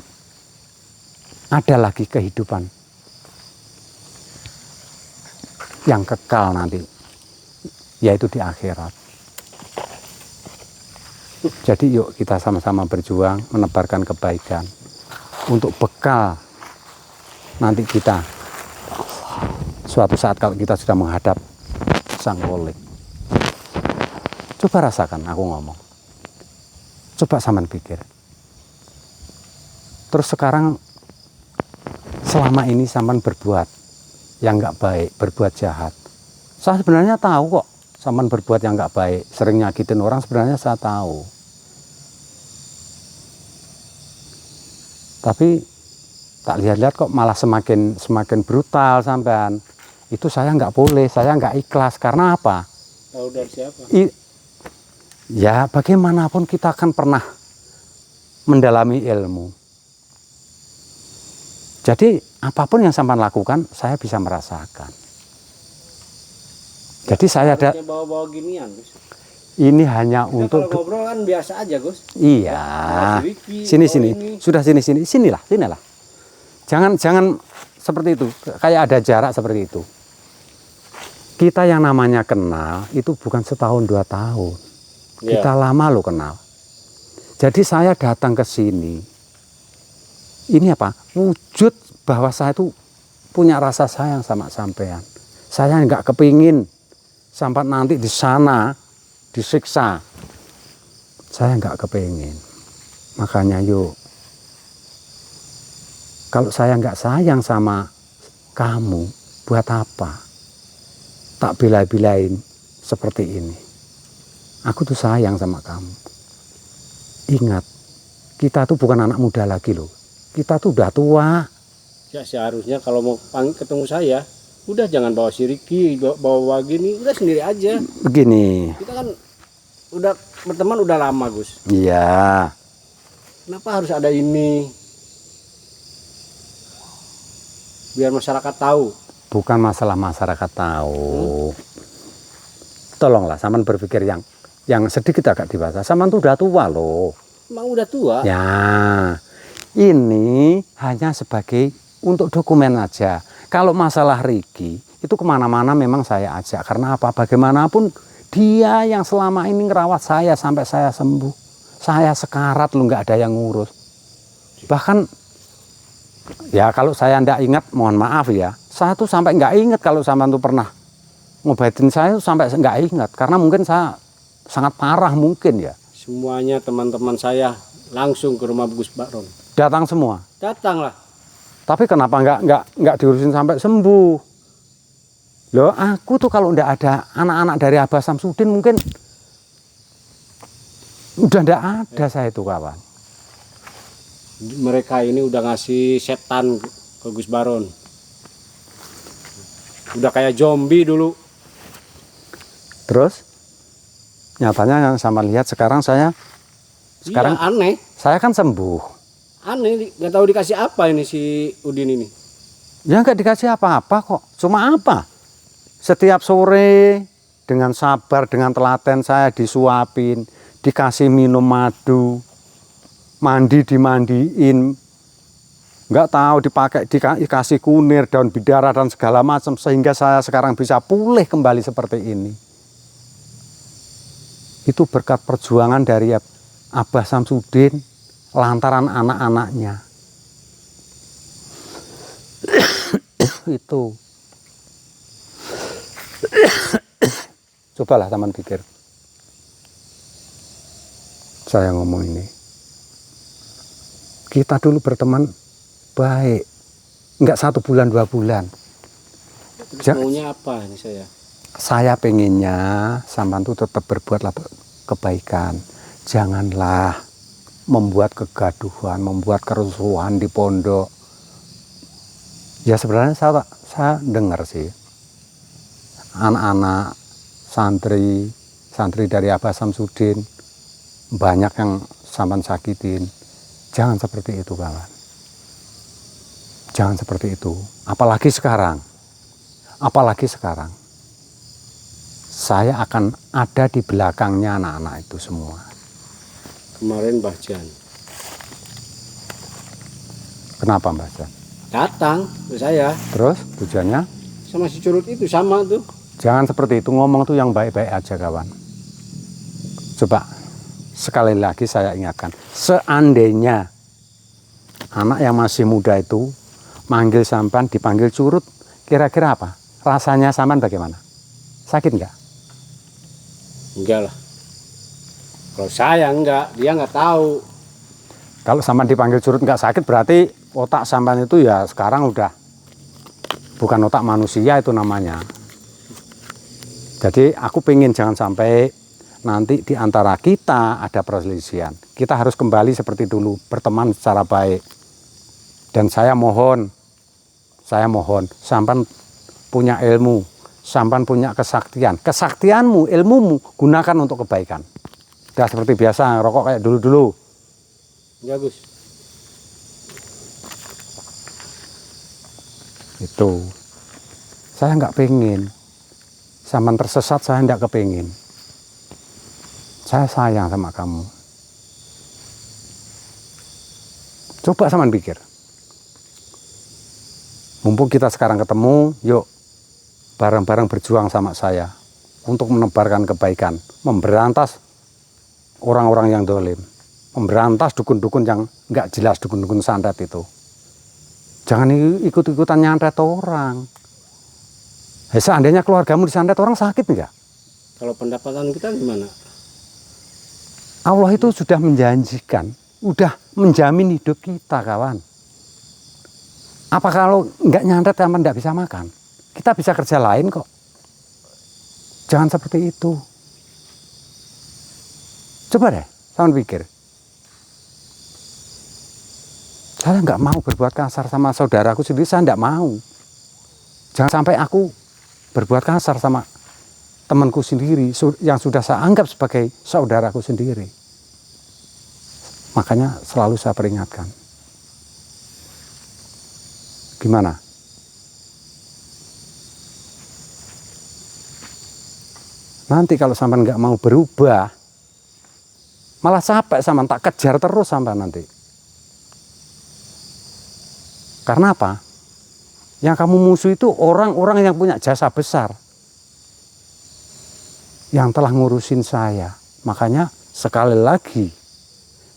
ada lagi kehidupan yang kekal nanti, yaitu di akhirat. Jadi yuk kita sama-sama berjuang menebarkan kebaikan untuk bekal nanti kita suatu saat kalau kita sudah menghadap sang kholik. Coba rasakan aku ngomong. Coba sampean pikir. Terus sekarang selama ini sampean berbuat yang nggak baik, berbuat jahat. Saya sebenarnya tahu kok sampean berbuat yang nggak baik, sering nyakitin orang, sebenarnya saya tahu. Tapi tak lihat-lihat kok malah semakin brutal sampean. Itu saya nggak boleh, saya nggak ikhlas. Karena apa? Tahu dari siapa? Ya bagaimanapun kita akan pernah mendalami ilmu. Jadi apapun yang sampean lakukan, saya bisa merasakan. Jadi saya ada. Bawa-bawa ginian, Gus. Ini hanya Kita untuk. kalau ngobrol kan biasa aja, Gus. Iya. Sini. Sudah sini. Sinilah. Jangan seperti itu. Kayak ada jarak seperti itu. kita yang namanya kenal itu bukan setahun 2 tahun. Iya. Kita lama loh kenal. Jadi saya datang ke sini, ini apa? Wujud bahwa saya itu punya rasa sayang sama sampean. Saya nggak kepingin sampai nanti di sana disiksa. Saya nggak kepingin. Makanya yuk, kalau saya nggak sayang sama kamu, buat apa? Tak bela-belain seperti ini. Aku tuh sayang sama kamu. Ingat, kita tuh bukan anak muda lagi loh. Kita tuh udah tua. Ya seharusnya kalau mau ketemu saya, udah jangan bawa si Riki, bawa gini, udah sendiri aja. Begini. Kita kan udah berteman udah lama, Gus. Iya. Kenapa harus ada ini? Biar masyarakat tahu. Bukan masalah masyarakat tahu. Tolonglah, Saman berpikir yang sedikit agak dewasa. Saman tuh udah tua loh. Emang udah tua? Ya, ini hanya sebagai untuk dokumen aja. Kalau masalah Riki, itu kemana-mana memang saya ajak. Karena apa? Bagaimanapun dia yang selama ini ngerawat saya sampai saya sembuh. Saya sekarat loh, nggak ada yang ngurus. Bahkan, ya kalau saya ndak ingat, mohon maaf ya. Saya tuh sampai nggak ingat kalau Saman tuh pernah ngobatin saya tuh sampai nggak ingat. Karena mungkin saya sangat parah mungkin ya. Semuanya teman-teman saya langsung ke rumah Gus Baron. Datang semua. Datanglah. Tapi kenapa nggak diurusin sampai sembuh? Loh, aku tuh kalau ndak ada anak-anak dari Abah Samsudin mungkin udah ndak ada saya itu kawan. Mereka ini udah ngasih setan ke Gus Baron. Udah kayak zombie dulu. Terus nyatanya yang sama lihat sekarang saya Iya, aneh. saya kan sembuh. Aneh, nggak tahu dikasih apa ini si Udin ini. Ya nggak dikasih apa-apa kok. Cuma apa? Setiap sore dengan sabar, dengan telaten saya disuapin, dikasih minum madu, mandi dimandiin, nggak tahu dipakai dikasih kunir, daun bidara dan segala macam sehingga saya sekarang bisa pulih kembali seperti ini. Itu berkat perjuangan dari Abah Samsudin lantaran anak-anaknya. Itu. Cobalah teman pikir. Saya ngomong ini. Kita dulu berteman baik. Enggak 1 bulan 2 bulan. Maunya apa ini saya? Saya pengennya sampean tuh tetap berbuatlah kebaikan. Janganlah membuat kegaduhan, membuat kerusuhan di pondok. Ya sebenarnya saya dengar sih. Anak-anak santri dari Abah Samsudin banyak yang sampean sakitin. Jangan seperti itu kawan. Jangan seperti itu. Apalagi sekarang. Saya akan ada di belakangnya anak-anak itu semua. Kemarin Mbah Jan Kenapa Mbak Jan? datang ke saya Terus tujuannya? sama si Curut itu sama tuh. Jangan seperti itu, ngomong tuh yang baik-baik aja kawan. Coba sekali lagi saya ingatkan, seandainya anak yang masih muda itu manggil sampan dipanggil Curut, kira-kira apa? Rasanya sampan bagaimana? Sakit nggak? Enggak lah. Kalau saya enggak, dia nggak tahu. Kalau sampan dipanggil Curut nggak sakit berarti otak sampan itu ya sekarang udah bukan otak manusia itu namanya. Jadi aku pengen jangan sampai nanti di antara kita ada perselisihan. Kita harus kembali seperti dulu, berteman secara baik. Dan saya mohon, sampan punya ilmu, sampan punya kesaktian. Kesaktianmu, ilmumu gunakan untuk kebaikan. Udah seperti biasa, rokok kayak dulu-dulu. Enggak Gus. Itu. Saya nggak pengen. Sampan tersesat saya nggak kepengin. Saya sayang sama kamu. Coba sampean pikir. Mumpung kita sekarang ketemu, yuk bareng-bareng berjuang sama saya untuk menebarkan kebaikan, memberantas orang-orang yang dolim, memberantas dukun-dukun yang nggak jelas, dukun-dukun santet itu. Jangan ikut-ikutan nyantet orang. Seandainya keluargamu disantet orang, sakit nggak? Kalau pendapatan kita gimana? Allah itu sudah menjanjikan, udah menjamin hidup kita, kawan. Apa kalau nggak nyantet kamu nggak bisa makan? Kita bisa kerja lain kok. Jangan seperti itu. Coba deh, kawan pikir. Saya nggak mau berbuat kasar sama saudaraku sendiri, saya nggak mau. Jangan sampai aku berbuat kasar sama temanku sendiri yang sudah saya anggap sebagai saudaraku sendiri. Makanya selalu saya peringatkan. Gimana? Nanti kalau sampean nggak mau berubah, malah capek sampean, tak kejar terus sampean nanti. Karena apa? Yang kamu musuh itu orang-orang yang punya jasa besar, yang telah ngurusin saya. Makanya sekali lagi,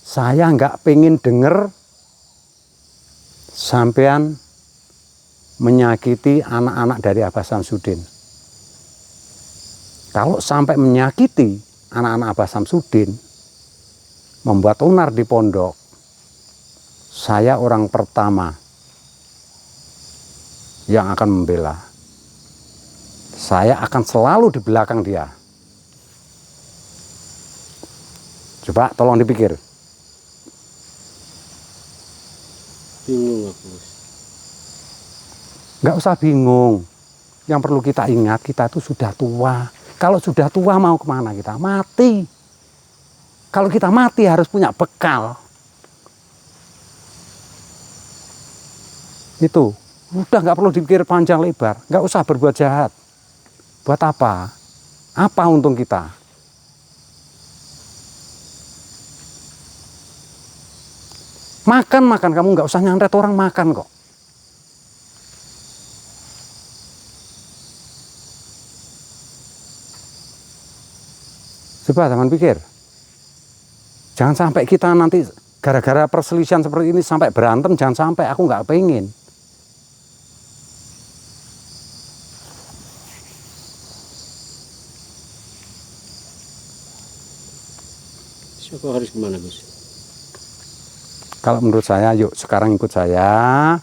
saya nggak pengen denger sampean menyakiti anak-anak dari Abah Samsudin. Kalau sampai menyakiti anak-anak Abah Samsudin, membuat onar di pondok, saya orang pertama yang akan membela. Saya akan selalu di belakang dia. Coba tolong dipikir. Bingung aku. Nggak usah bingung. Yang perlu kita ingat, kita itu sudah tua. Kalau sudah tua mau kemana kita? Mati. Kalau kita mati harus punya bekal. Itu. Udah nggak perlu dipikir panjang lebar. Nggak usah berbuat jahat. Buat apa? Apa untung kita? Makan, kamu nggak usah nyantet orang makan kok. Coba teman pikir. Jangan sampai kita nanti gara-gara perselisihan seperti ini sampai berantem, jangan sampai, aku nggak pengen. Siapa harus gimana, Gus? Kalau menurut saya, yuk sekarang ikut saya,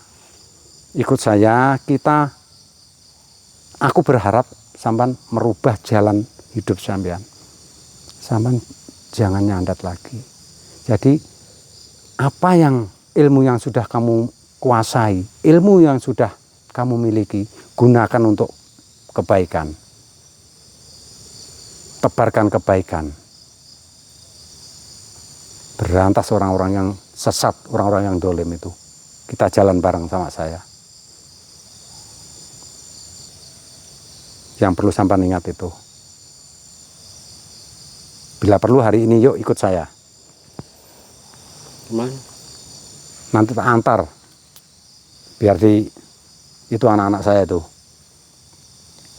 aku berharap sampean merubah jalan hidup sampean. Sampean jangan nyandat lagi. Jadi apa yang ilmu yang sudah kamu kuasai, ilmu yang sudah kamu miliki, gunakan untuk kebaikan. Tebarkan kebaikan. Berantas orang-orang yang sesat, orang-orang yang dolim itu. Kita jalan bareng sama saya. Yang perlu sampean ingat itu. Bila perlu hari ini yuk ikut saya. Kemana? Nanti tak antar. Biar itu anak-anak saya itu.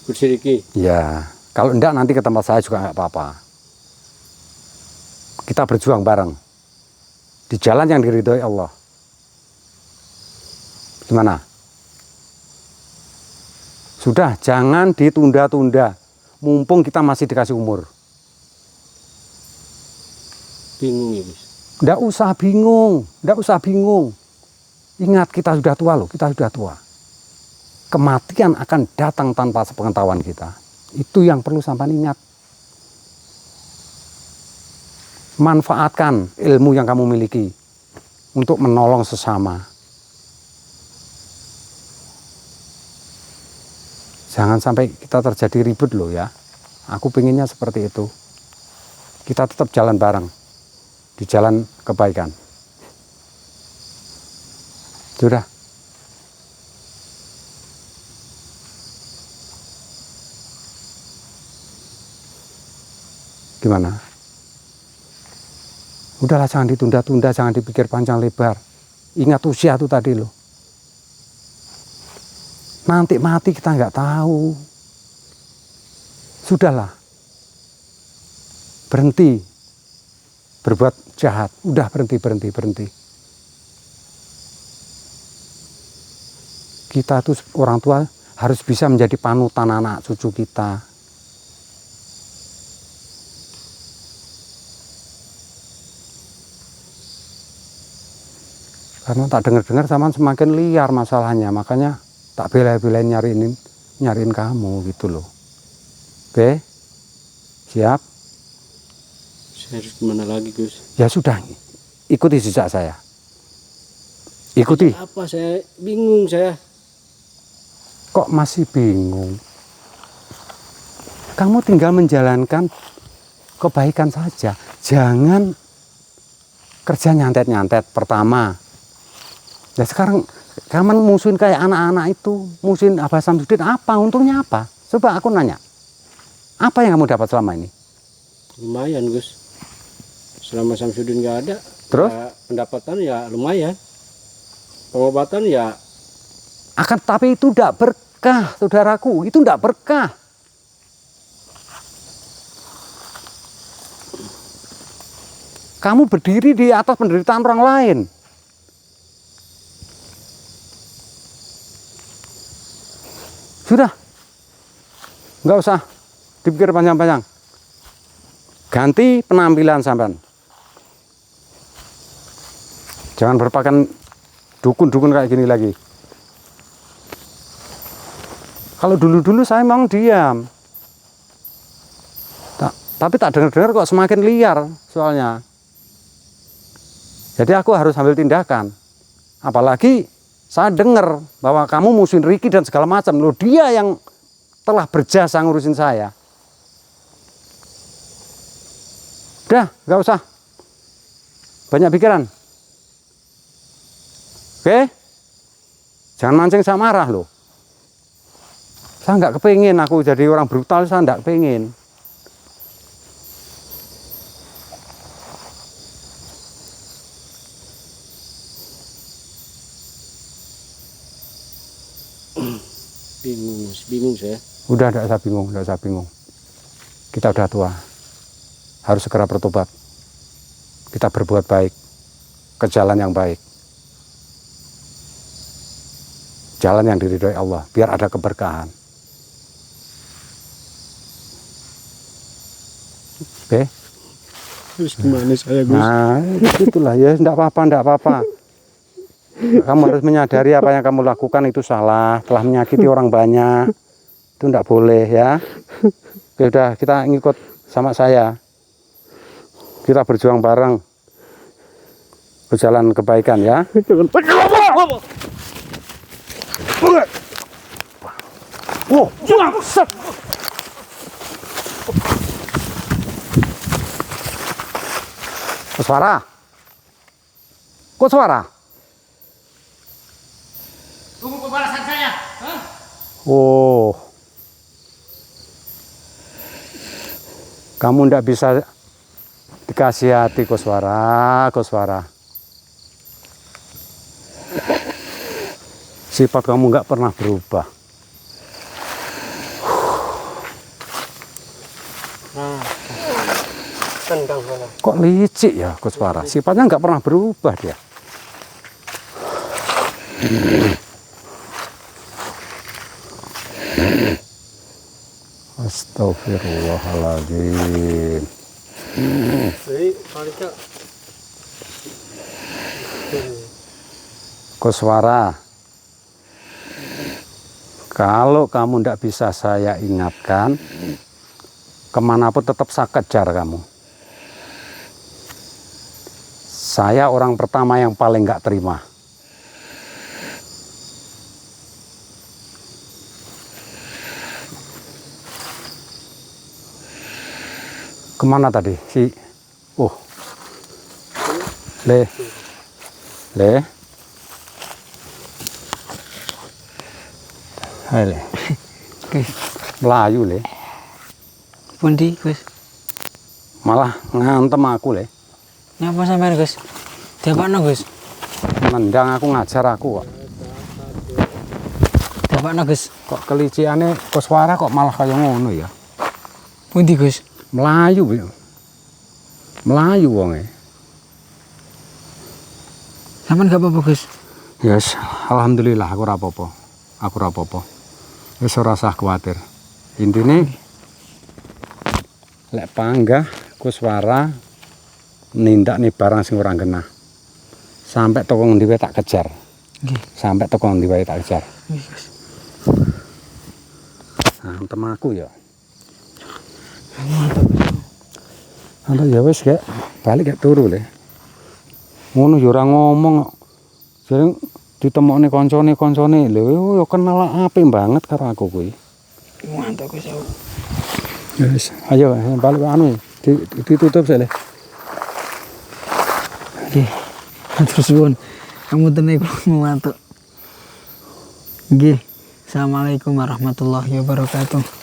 Ikut Siriki? Ya, kalau enggak nanti ke tempat saya juga enggak apa-apa. Kita berjuang bareng. Di jalan yang diridhoi Allah. Gimana? Sudah, jangan ditunda-tunda. Mumpung kita masih dikasih umur. Bingung ya, Gus? Nggak usah bingung. Ingat, kita sudah tua loh, kita sudah tua. Kematian akan datang tanpa sepengetahuan kita. Itu yang perlu sampai ingat. Manfaatkan ilmu yang kamu miliki untuk menolong sesama. Jangan sampai kita terjadi ribut loh ya. Aku pengennya seperti itu. Kita tetap jalan bareng. Di jalan kebaikan. Sudah. Gimana? Udahlah, jangan ditunda-tunda, jangan dipikir panjang lebar. Ingat usia itu tadi loh. Nanti mati kita nggak tahu. Sudahlah. Berhenti berbuat jahat. Udah berhenti. Kita tuh orang tua harus bisa menjadi panutan anak cucu kita. Karena tak dengar-dengar zaman semakin liar masalahnya, makanya tak bela-belain nyariin kamu gitu loh. Oke, siap? Saya harus kemana lagi, Gus? Ya sudah, ikuti jejak saya. Ikuti. Apa? Saya bingung saya. Kok masih bingung? Kamu tinggal menjalankan kebaikan saja. Jangan kerja nyantet-nyantet pertama. Ya sekarang kamu musuhin kayak anak-anak itu, musuhin Abah Samsudin, apa? Untungnya apa? Coba aku nanya. Apa yang kamu dapat selama ini? Lumayan, Gus. Selama Samsudin nggak ada, Terus? ya, pendapatan ya lumayan. Pengobatan ya. Tapi itu tidak berkah, saudaraku. Itu tidak berkah. Kamu berdiri di atas penderitaan orang lain. Sudah, nggak usah dipikir panjang-panjang. Ganti penampilan sampean. Jangan berpakaian dukun-dukun kayak gini lagi. Kalau dulu-dulu saya memang diam. Tapi tak dengar-dengar kok semakin liar soalnya. Jadi aku harus ambil tindakan. Apalagi saya dengar bahwa kamu musuhin Ricky dan segala macam. Loh, dia yang telah berjasa ngurusin saya. Udah, nggak usah banyak pikiran. Oke? Jangan mancing saya marah loh. Saya nggak kepingin aku jadi orang brutal, saya nggak kepingin. Bingung saya. Udah, tidak usah bingung. Kita udah tua. Harus segera bertobat. Kita berbuat baik. Ke jalan yang baik. Jalan yang diridhoi Allah. Biar ada keberkahan. Oke? Terus gimana saya, Gus? Nah, itulah ya. Tidak apa-apa. Kamu harus menyadari apa yang kamu lakukan itu salah. Telah menyakiti orang banyak. Itu tidak boleh ya. Oke, udah, kita ngikut sama saya. Kita berjuang bareng. Berjalan kebaikan ya. Koswara. Tunggu pembalasan saya. Hah? Oh. Kamu ndak bisa dikasih hati, Koswara. Sifat kamu nggak pernah berubah. Kok licik ya, Koswara? Sifatnya nggak pernah berubah dia. Astagfirullahaladzim. Koswara, kalau kamu tidak bisa saya ingatkan, kemanapun tetap saya kejar kamu. Saya orang pertama yang paling nggak terima. Kemana tadi si? Le. Hai le. Melayu le. Pundi, Gus? Malah ngantem aku le. Nyapa sampean, Gus? Diapakno, Gus? Nendang aku, ngajar aku kok. Diapakno, Gus? Kok keliciane Koswara kok malah kayak ngono ya? Pundi Gus? Melayu, melayu wonge. Sampean gak apa-apa Gus? Yes, alhamdulillah aku ora apa-apa. Aku ora apa-apa. Wis ora usah kuwatir. Intine lek panggah Kuswara nindak nih barang sing ora genah. Sampai toko ngendi wae tak kejar. Nggih. Sampai toko ngendi wae tak kejar. Nggih Gus. Nah, temaku ya. Mantap Gus. Anda ya wis gak balik gak turu le. Ngono ya ora ngomong kok. Jadi ditemokne koncone lho ya kenal apik banget karo aku kuwi. Mantap Gus. Wis, ayo balik anu ditutup sik le. Nggih. Matur suwun. Kamu tenang mantap. Nggih. Assalamualaikum warahmatullahi wabarakatuh.